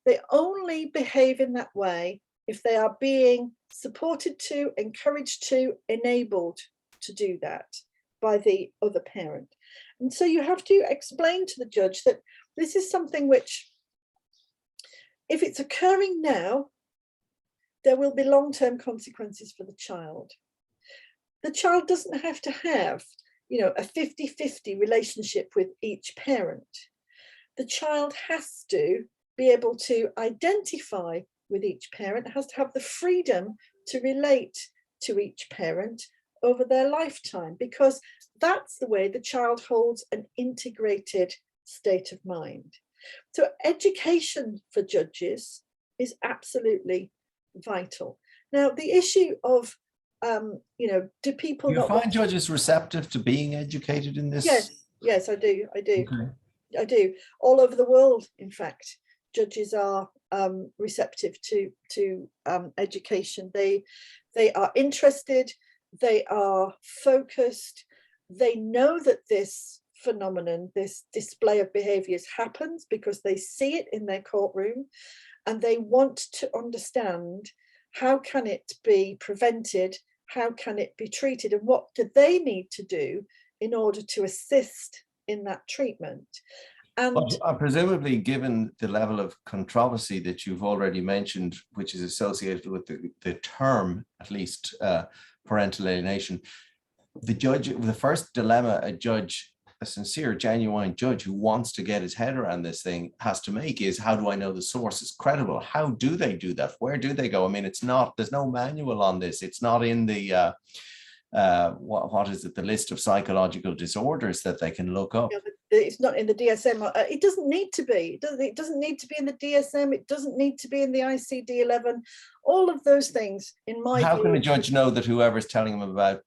They only behave in that way if they are being supported to, encouraged to, enabled to do that by the other parent. And so you have to explain to the judge that this is something which, if it's occurring now, there will be long-term consequences for the child. The child doesn't have to have, a 50-50 relationship with each parent. The child has to be able to identify with each parent, has to have the freedom to relate to each parent over their lifetime, because that's the way the child holds an integrated state of mind. So education for judges is absolutely vital. Now, the issue of, do people you not find judges receptive to being educated in this? Yes, I do. Okay. I do. All over the world, in fact, judges are receptive to education. They are interested. They are focused. They know that this phenomenon, this display of behaviors happens because they see it in their courtroom, and they want to understand how can it be prevented, how can it be treated, and what do they need to do in order to assist in that treatment. And presumably, given the level of controversy that you've already mentioned, which is associated with the term, at least, parental alienation, the first dilemma a sincere, genuine judge who wants to get his head around this thing has to make is, how do I know the source is credible? How do they do that? Where do they go? I mean, there's no manual on this. It's not in the, what is it, the list of psychological disorders that they can look up. It's not in the DSM. It doesn't need to be. It doesn't need to be in the DSM. It doesn't need to be in the ICD-11. All of those things, in my view. How can a judge know that whoever's telling them about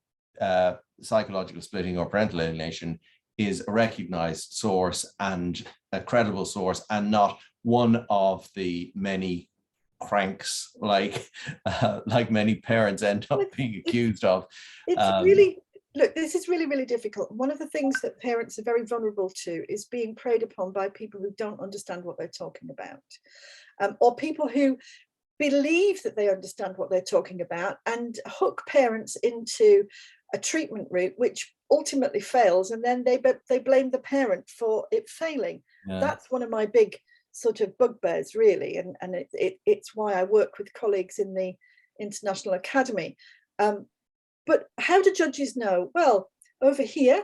psychological splitting or parental alienation is a recognized source and a credible source, and not one of the many cranks like many parents end up being accused of? Look, this is really, really difficult. One of the things that parents are very vulnerable to is being preyed upon by people who don't understand what they're talking about, or people who believe that they understand what they're talking about and hook parents into a treatment route which ultimately fails, and then they blame the parent for it failing. Yeah. That's one of my big sort of bugbears, really, and it's why I work with colleagues in the International Academy. But how do judges know? Well, over here,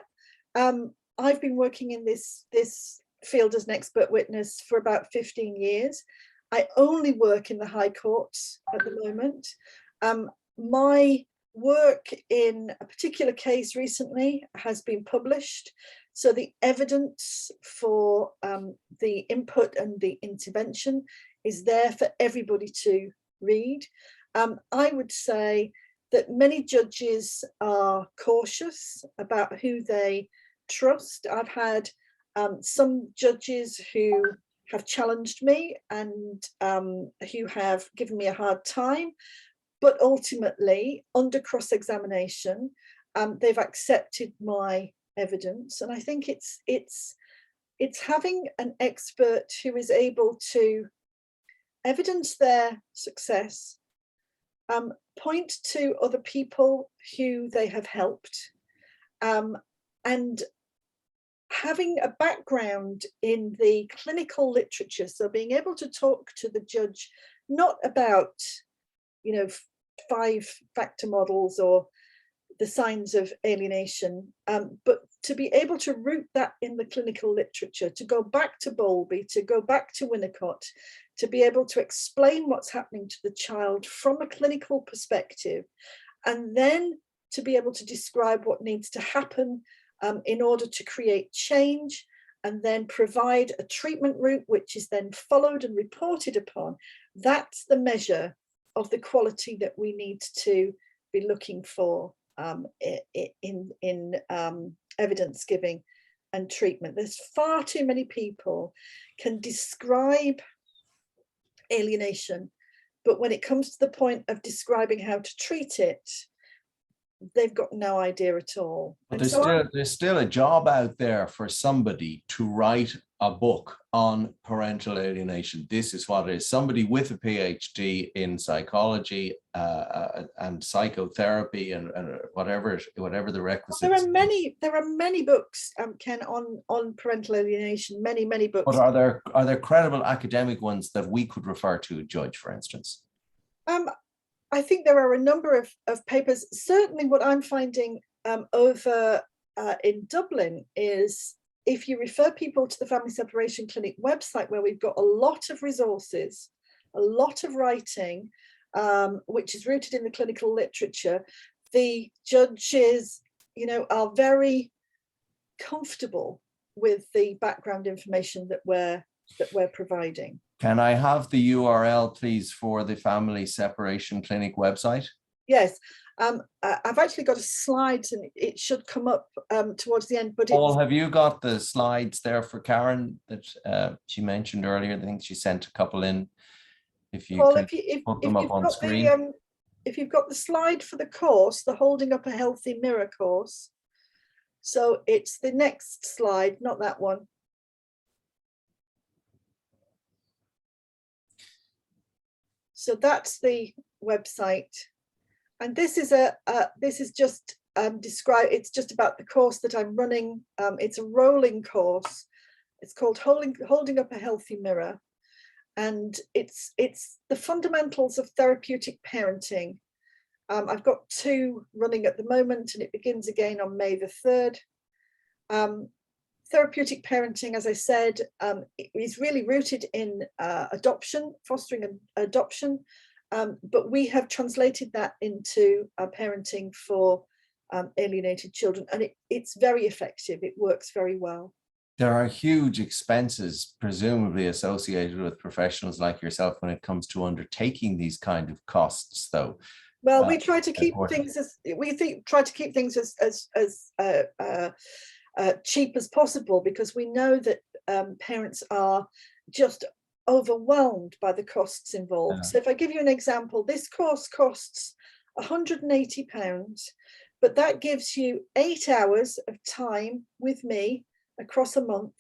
I've been working in this field as an expert witness for about 15 years. I only work in the High Courts at the moment. My work in a particular case recently has been published. So the evidence for the input and the intervention is there for everybody to read. I would say that many judges are cautious about who they trust. I've had some judges who have challenged me and who have given me a hard time, but ultimately, under cross-examination, they've accepted my evidence. And I think it's having an expert who is able to evidence their success, point to other people who they have helped, and having a background in the clinical literature. So being able to talk to the judge, not about, 5-factor models or the signs of alienation, but to be able to root that in the clinical literature, to go back to Bowlby, to go back to Winnicott, to be able to explain what's happening to the child from a clinical perspective, and then to be able to describe what needs to happen in order to create change and then provide a treatment route which is then followed and reported upon. That's the measure of the quality that we need to be looking for in evidence giving and treatment. There's far too many people can describe alienation, but when it comes to the point of describing how to treat it, they've got no idea at all. But there's still a job out there for somebody to write a book on parental alienation. This is what it is. Somebody with a PhD in psychology and psychotherapy and whatever the requisites. There are many books, Ken, on parental alienation. Many books. But are there credible academic ones that we could refer to, Judge, for instance? I think there are a number of papers. Certainly what I'm finding over in Dublin is if you refer people to the Family Separation Clinic website, where we've got a lot of resources, a lot of writing, which is rooted in the clinical literature, the judges, are very comfortable with the background information that we're providing. Can I have the URL, please, for the Family Separation Clinic website? Yes, I've actually got a slide, and it should come up towards the end. But Paul, have you got the slides there for Karen that she mentioned earlier? I think she sent a couple in. If you Paul, put them up on screen. If you've got the slide for the course, the Holding Up a Healthy Mirror course. So it's the next slide, not that one. So that's the website, and this is just it's just about the course that I'm running. It's a rolling course. It's called Holding Up a Healthy Mirror, and it's the fundamentals of therapeutic parenting. I've got 2 running at the moment, and it begins again on May the 3rd. Therapeutic parenting, as I said, is really rooted in adoption, fostering adoption, but we have translated that into parenting for alienated children, and it's very effective. It works very well. There are huge expenses presumably associated with professionals like yourself when it comes to undertaking these kind of costs, though. Well, we try to keep things as cheap as possible, because we know that parents are just overwhelmed by the costs involved. So if I give you an example, this course costs £180, but that gives you 8 hours of time with me across a month.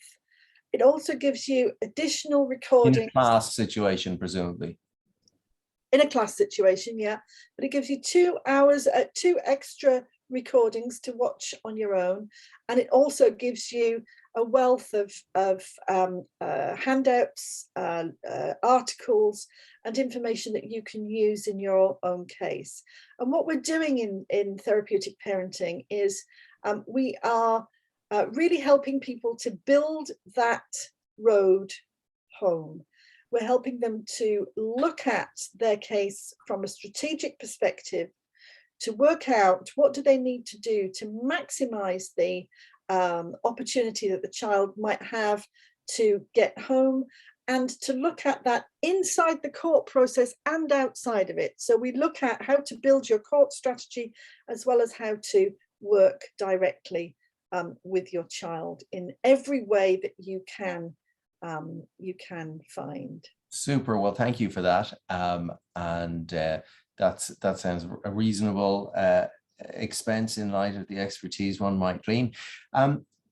It also gives you additional recordings. In a class situation, presumably. In a class situation, yeah. But it gives you 2 hours, 2 extra recordings to watch on your own, and it also gives you a wealth of handouts, articles, and information that you can use in your own case. And what we're doing in therapeutic parenting is we are really helping people to build that road home. We're helping them to look at their case from a strategic perspective, to work out what do they need to do to maximize the opportunity that the child might have to get home, and to look at that inside the court process and outside of it. So we look at how to build your court strategy, as well as how to work directly with your child in every way that you can find. Super. Well, thank you for that. That sounds a reasonable expense in light of the expertise one might glean.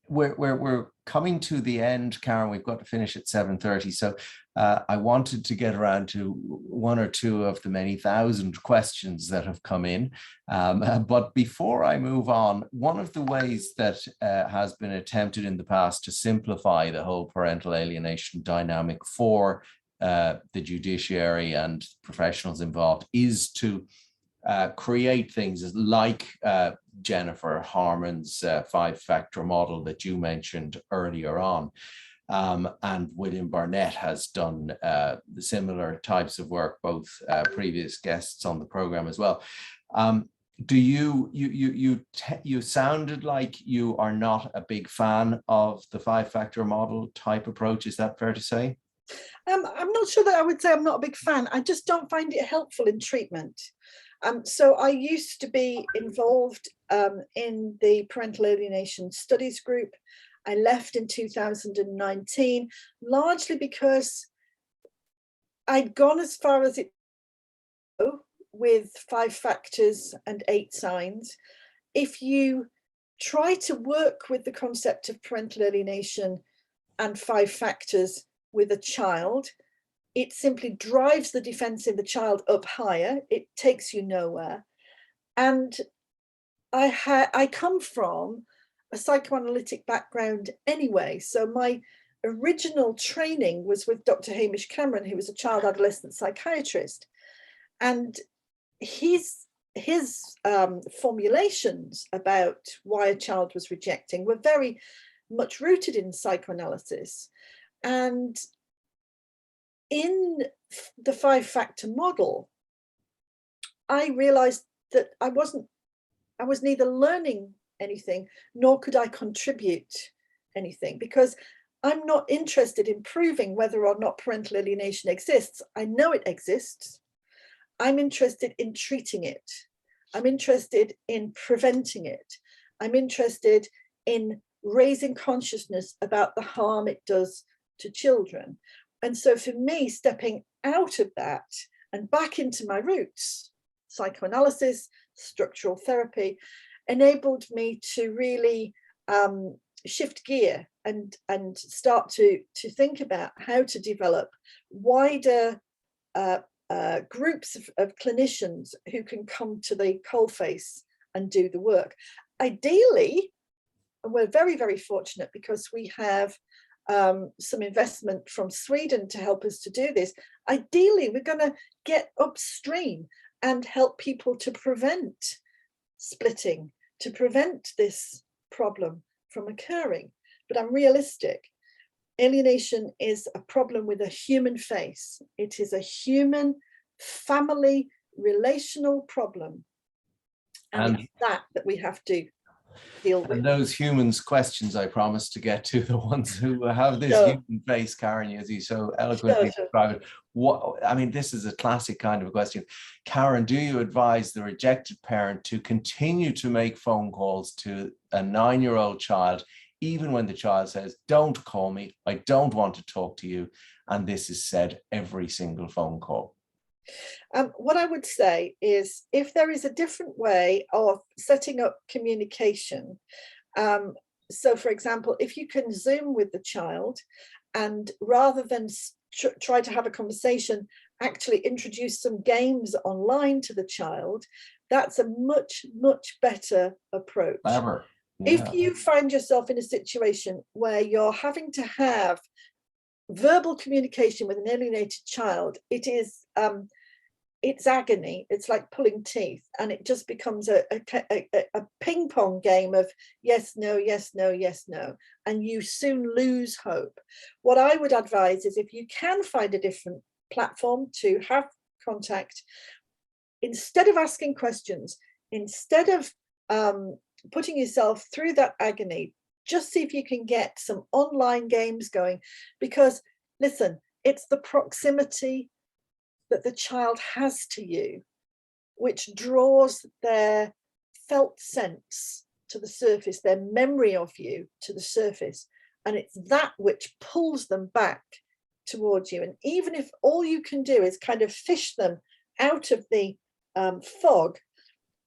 We're coming to the end, Karen. We've got to finish at 7:30. So I wanted to get around to 1 or 2 of the many thousand questions that have come in. But before I move on, one of the ways that has been attempted in the past to simplify the whole parental alienation dynamic for the judiciary and professionals involved is to create things like Jennifer Harman's 5-factor model that you mentioned earlier on. And William Barnett has done similar types of work, both previous guests on the program as well. Do you sounded like you are not a big fan of the 5-factor model type approach. Is that fair to say? I'm not sure that I would say I'm not a big fan. I just don't find it helpful in treatment. So I used to be involved in the Parental Alienation Studies group. I left in 2019, largely because I'd gone as far as it with 5 factors and 8 signs. If you try to work with the concept of parental alienation and 5 factors with a child, it simply drives the defense in the child up higher. It takes you nowhere. And I come from a psychoanalytic background anyway. So my original training was with Dr. Hamish Cameron, who was a child adolescent psychiatrist. And his formulations about why a child was rejecting were very much rooted in psychoanalysis. And in the 5-factor model, I realized that I was neither learning anything, nor could I contribute anything, because I'm not interested in proving whether or not parental alienation exists. I know it exists. I'm interested in treating it. I'm interested in preventing it. I'm interested in raising consciousness about the harm it does to children. And so for me, stepping out of that and back into my roots, psychoanalysis, structural therapy, enabled me to really shift gear and start to think about how to develop wider groups of clinicians who can come to the coalface and do the work. Ideally, and we're very, very fortunate because we have some investment from Sweden to help us to do this. Ideally, we're going to get upstream and help people to prevent splitting, to prevent this problem from occurring. But I'm realistic. Alienation is a problem with a human face. It is a human, family, relational problem. And it's that we have to deal with. And those humans questions, I promise to get to the ones who have this human face, Karen, as you so eloquently described it. What, I mean, this is a classic kind of a question. Karen, do you advise the rejected parent to continue to make phone calls to a 9-year-old child, even when the child says, "Don't call me, I don't want to talk to you," and this is said every single phone call? What I would say is, if there is a different way of setting up communication, so for example, if you can Zoom with the child and rather than try to have a conversation, actually introduce some games online to the child, that's a much, much better approach. Clever. Yeah. If you find yourself in a situation where you're having to have verbal communication with an alienated child, it is it's agony. It's like pulling teeth, and it just becomes a ping pong game of yes, no, yes, no, yes, no, and you soon lose hope. What I would advise is, if you can find a different platform to have contact, instead of asking questions, instead of putting yourself through that agony, just see if you can get some online games going. Because listen, it's the proximity that the child has to you which draws their felt sense to the surface, their memory of you to the surface, and it's that which pulls them back towards you. And even if all you can do is kind of fish them out of the fog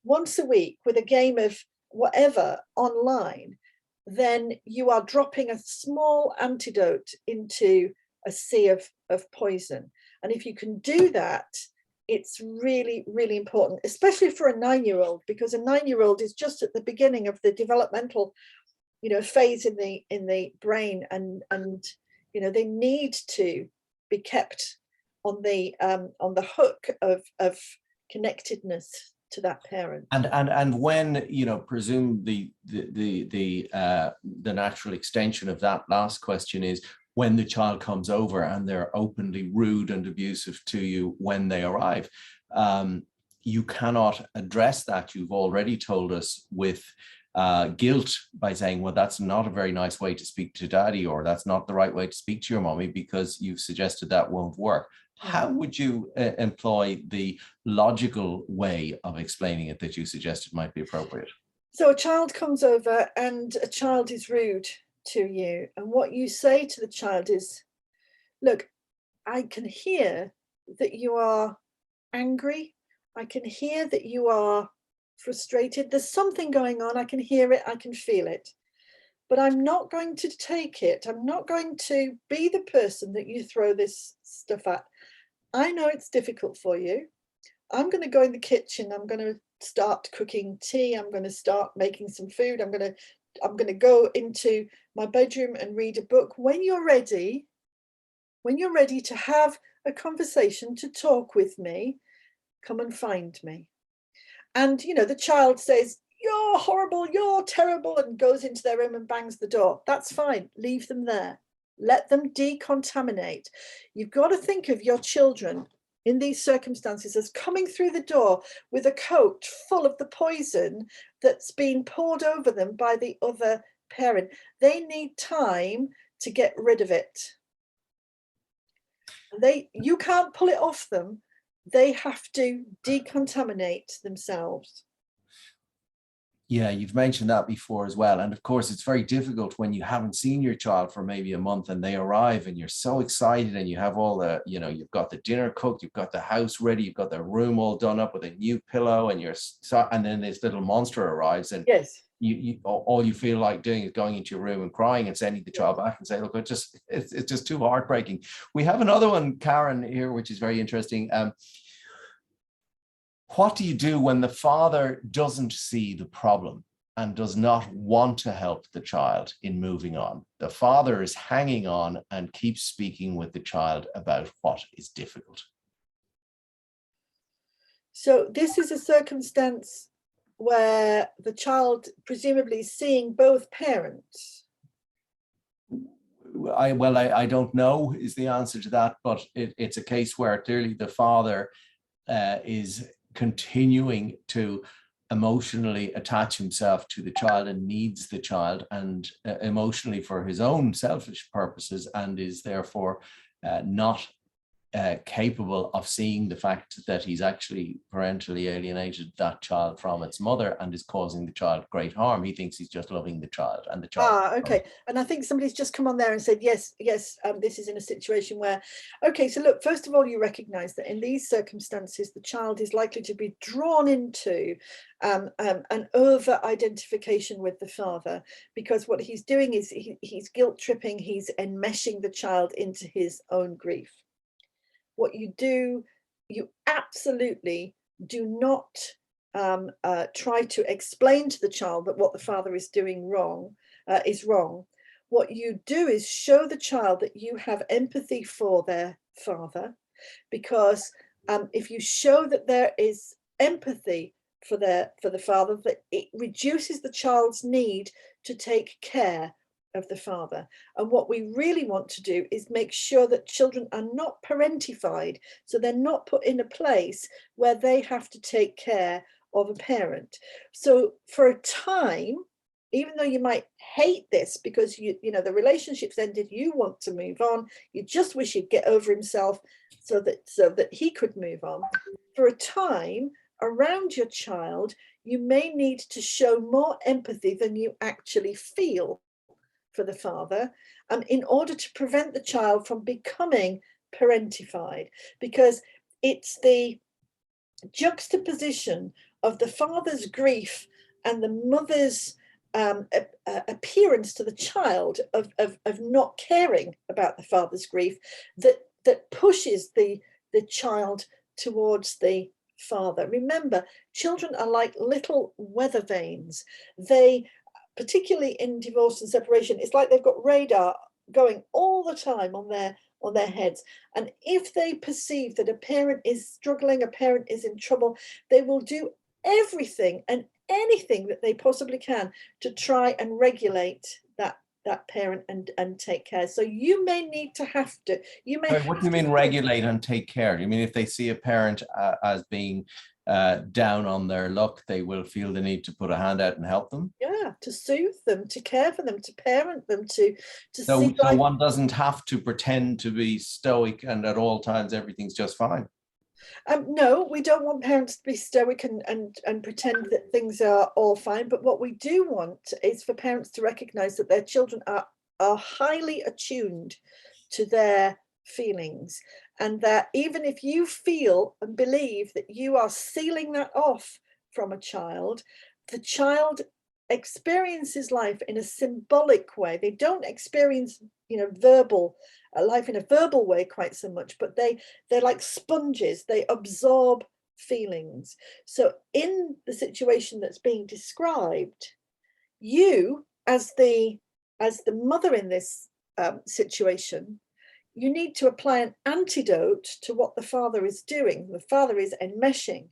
once a week with a game of whatever online, then you are dropping a small antidote into a sea of poison. And if you can do that, it's really, really important, especially for a 9-year-old, because a 9-year-old is just at the beginning of the developmental, phase in the brain, and they need to be kept on the hook of connectedness to that parent. And when presume the natural extension of that last question is, when the child comes over and they're openly rude and abusive to you when they arrive, you cannot address that, you've already told us, with guilt by saying, well, that's not a very nice way to speak to daddy, or that's not the right way to speak to your mommy, because you've suggested that won't work. How would you employ the logical way of explaining it that you suggested might be appropriate? So a child comes over and a child is rude to you. And what you say to the child is, look, I can hear that you are angry. I can hear that you are frustrated. There's something going on. I can hear it. I can feel it. But I'm not going to take it. I'm not going to be the person that you throw this stuff at. I know it's difficult for you. I'm going to go in the kitchen. I'm going to start cooking tea. I'm going to start making some food. I'm going to go into my bedroom and read a book. When you're ready to have a conversation, to talk with me, come and find me. And, you know, the child says, you're horrible, you're terrible, and goes into their room and bangs the door. That's fine. Leave them there. Let them decontaminate. You've got to think of your children in these circumstances as coming through the door with a coat full of the poison that's been poured over them by the other parent. They need time to get rid of it. You can't pull it off them. They have to decontaminate themselves. Yeah, you've mentioned that before as well. And of course, it's very difficult when you haven't seen your child for maybe a month and they arrive and you're so excited and you have all the, you know, you've got the dinner cooked, you've got the house ready, you've got the room all done up with a new pillow, and and then this little monster arrives, and yes, all you feel like doing is going into your room and crying and sending the child back and say, look, it's just too heartbreaking. We have another one, Karen, here, which is very interesting. What do you do when the father doesn't see the problem and does not want to help the child in moving on? The father is hanging on and keeps speaking with the child about what is difficult. So this is a circumstance where the child presumably is seeing both parents. I don't know is the answer to that, but it's a case where clearly the father is continuing to emotionally attach himself to the child and needs the child, and emotionally for his own selfish purposes, and is therefore not capable of seeing the fact that he's actually parentally alienated that child from its mother and is causing the child great harm. He thinks he's just loving the child, and the child. Okay. And I think somebody's just come on there and said, yes, this is in a situation where, okay, so look, first of all, you recognize that in these circumstances, the child is likely to be drawn into an over identification with the father, because what he's doing is he's guilt tripping, he's enmeshing the child into his own grief. What you do, you absolutely do not try to explain to the child that what the father is doing wrong is wrong. What you do is show the child that you have empathy for their father, because if you show that there is empathy for the father, that it reduces the child's need to take care of the father. And what we really want to do is make sure that children are not parentified, so they're not put in a place where they have to take care of a parent. So for a time, even though you might hate this because you know the relationship's ended, you want to move on, you just wish he'd get over himself so that he could move on. For a time around your child, you may need to show more empathy than you actually feel for the father, in order to prevent the child from becoming parentified, because it's the juxtaposition of the father's grief and the mother's appearance to the child of not caring about the father's grief that pushes the child towards the father. Remember, children are like little weather vanes. They, particularly in divorce and separation, it's like they've got radar going all the time on their heads. And if they perceive that a parent is struggling, a parent is in trouble, they will do everything and anything that they possibly can to try and regulate that parent and take care. So you may need to have to, you may Sorry, have what do you to mean regulate and take care? Do you mean if they see a parent as being down on their luck, they will feel the need to put a hand out and help them? yeah, to soothe them, to care for them, to parent them, to So, see life. one doesn't have to pretend to be stoic and at all times everything's just fine. No, we don't want parents to be stoic and pretend that things are all fine. But what we do want is for parents to recognize that their children are highly attuned to their feelings, and that even if you feel and believe that you are sealing that off from a child, the child experiences life in a symbolic way. They don't experience, verbal life in a verbal way quite so much, but they're like sponges. They absorb feelings. So in the situation that's being described, you as the mother in this situation, you need to apply an antidote to what the father is doing. The father is enmeshing.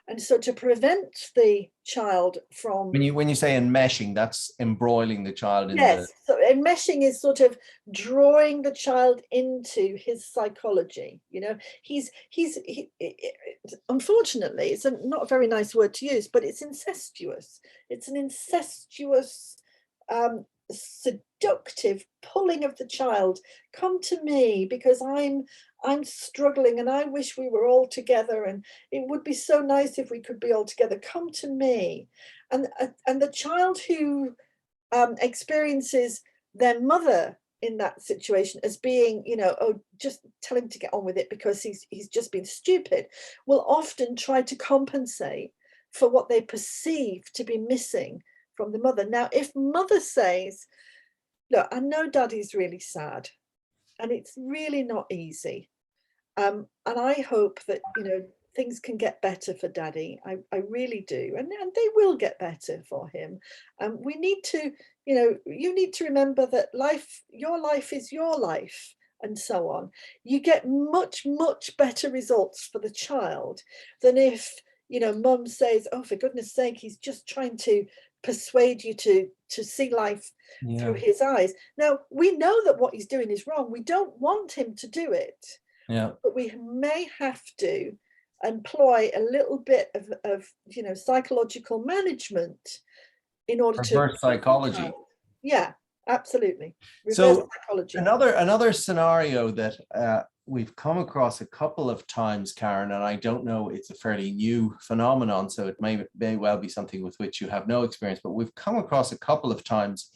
And so to prevent the child from... When you say enmeshing, that's embroiling the child in Yes, the... so enmeshing is sort of drawing the child into his psychology. He's unfortunately, it's not a very nice word to use, but it's incestuous. It's an incestuous, seductive pulling of the child. Come to me because I'm struggling and I wish we were all together, and it would be so nice if we could be all together. Come to me. And the child who experiences their mother in that situation as being, oh, just tell him to get on with it because he's just been stupid, will often try to compensate for what they perceive to be missing from the mother. Now, if mother says, look, I know daddy's really sad and it's really not easy, and I hope that things can get better for daddy. I really do, and they will get better for him. We need to, you need to remember that your life is your life, and so on. You get much better results for the child than if mum says, oh, for goodness sake, he's just trying to persuade you to see life through his eyes. Now, we know that what he's doing is wrong. We don't want him to do it. Yeah. But we may have to employ a little bit of psychological management in order to Reverse psychology. Yeah, absolutely. Reverse psychology. Another scenario that we've come across a couple of times, Karen, and I don't know, it's a fairly new phenomenon, so it may well be something with which you have no experience, but we've come across a couple of times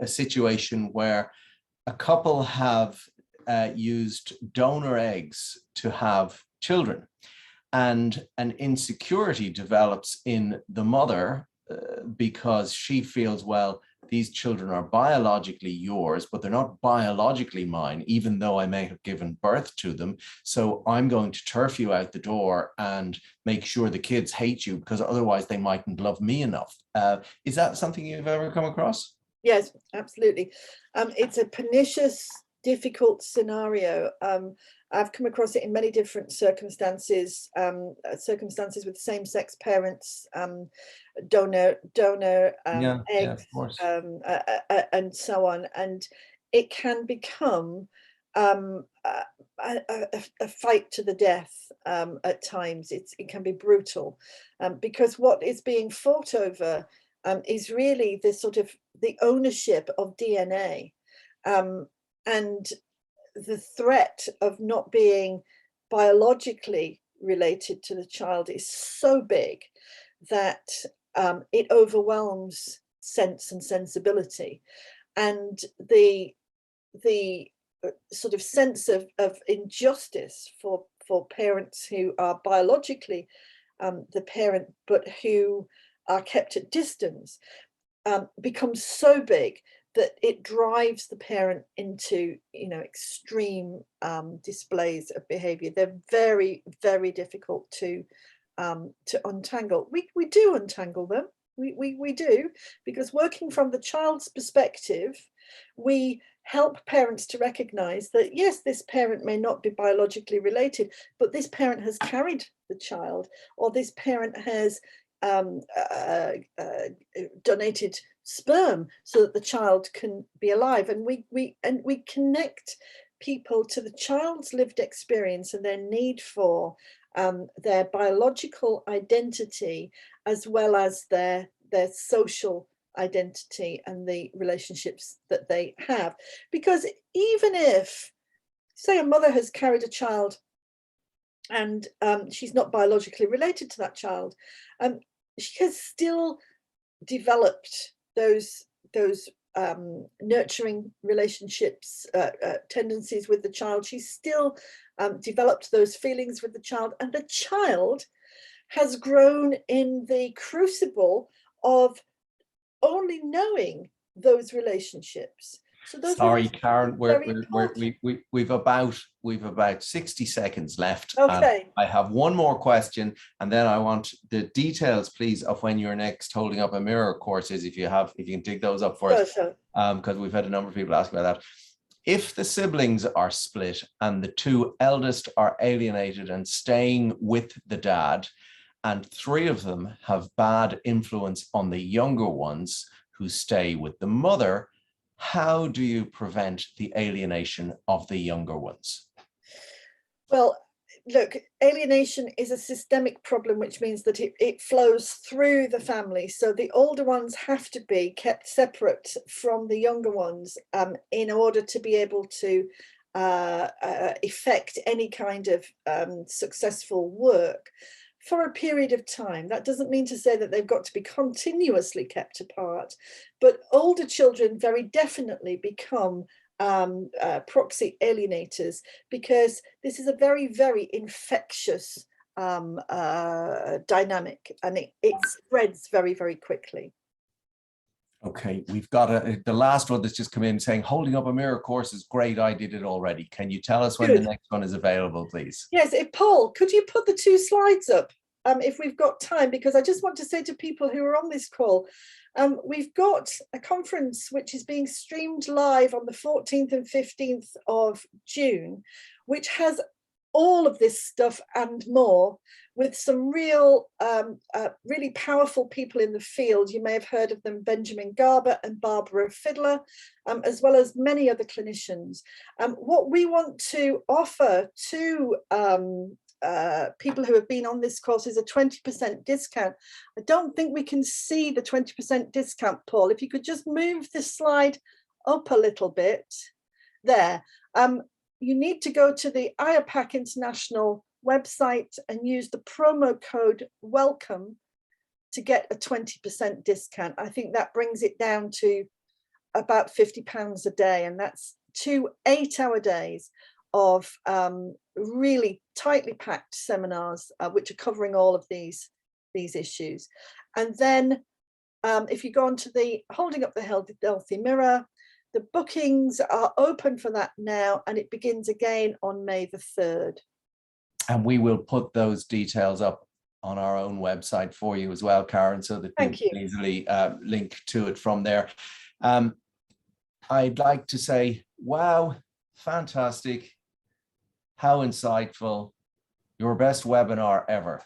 a situation where a couple have used donor eggs to have children, and an insecurity develops in the mother because she feels, well, these children are biologically yours, but they're not biologically mine, even though I may have given birth to them. So I'm going to turf you out the door and make sure the kids hate you because otherwise they mightn't love me enough. Is that something you've ever come across? Yes, absolutely. It's a pernicious, difficult scenario. I've come across it in many different circumstances with same-sex parents, donor eggs, and so on. And it can become a fight to the death at times. It can be brutal because what is being fought over is really the ownership of DNA. And the threat of not being biologically related to the child is so big that it overwhelms sense and sensibility, and the sort of sense of injustice for parents who are biologically the parent but who are kept at distance becomes so big that it drives the parent into extreme displays of behavior. They're very, very difficult to untangle. We do untangle them. We do, because working from the child's perspective, we help parents to recognize that, yes, this parent may not be biologically related, but this parent has carried the child, or this parent has donated sperm so that the child can be alive. And we connect people to the child's lived experience and their need for their biological identity, as well as their social identity and the relationships that they have. Because even if, say, a mother has carried a child and she's not biologically related to that child, she has still developed those nurturing relationships, tendencies with the child. She's still developed those feelings with the child, and the child has grown in the crucible of only knowing those relationships. So those Sorry, Karen, we've about 60 seconds left. Okay. I have one more question, and then I want the details, please, of when your next Holding Up a Mirror course is, if you can dig those up for us, because we've had a number of people ask about that. If the siblings are split and the two eldest are alienated and staying with the dad, and 3 of them have bad influence on the younger ones who stay with the mother, how do you prevent the alienation of the younger ones? Well, look, alienation is a systemic problem, which means that it flows through the family. So the older ones have to be kept separate from the younger ones in order to be able to effect any kind of successful work for a period of time. That doesn't mean to say that they've got to be continuously kept apart, but older children very definitely become proxy alienators, because this is a very, very infectious dynamic, and it spreads very, very quickly. Okay, we've got the last one that's just come in saying, Holding Up a Mirror course is great. I did it already. Can you tell us when the next one is available, please? Yes, Paul, could you put the 2 slides up if we've got time? Because I just want to say to people who are on this call, we've got a conference which is being streamed live on the 14th and 15th of June, which has all of this stuff and more, with some really powerful people in the field. You may have heard of them, Benjamin Garber and Barbara Fiddler, as well as many other clinicians. What we want to offer to people who have been on this course is a 20% discount. I don't think we can see the 20% discount, Paul. If you could just move this slide up a little bit there. You need to go to the IAPAC International website and use the promo code WELCOME to get a 20% discount. I think that brings it down to about £50 a day, and that's 2 8-hour days of really tightly packed seminars which are covering all of these issues. And then if you go on to the Holding Up the Healthy Mirror, the bookings are open for that now, and it begins again on May the 3rd. And we will put those details up on our own website for you as well, Karen, so that you can easily link to it from there. I'd like to say, wow, fantastic. How insightful. Your best webinar ever.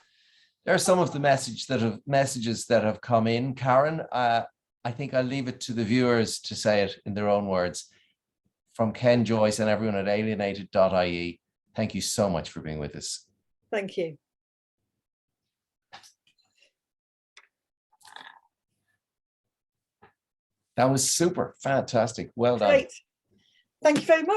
There are some of the messages that have come in, Karen. I think I'll leave it to the viewers to say it in their own words. From Kenn, Joyce, and everyone at alienated.ie, thank you so much for being with us. Thank you. That was super, fantastic. Well done. Great. Thank you very much.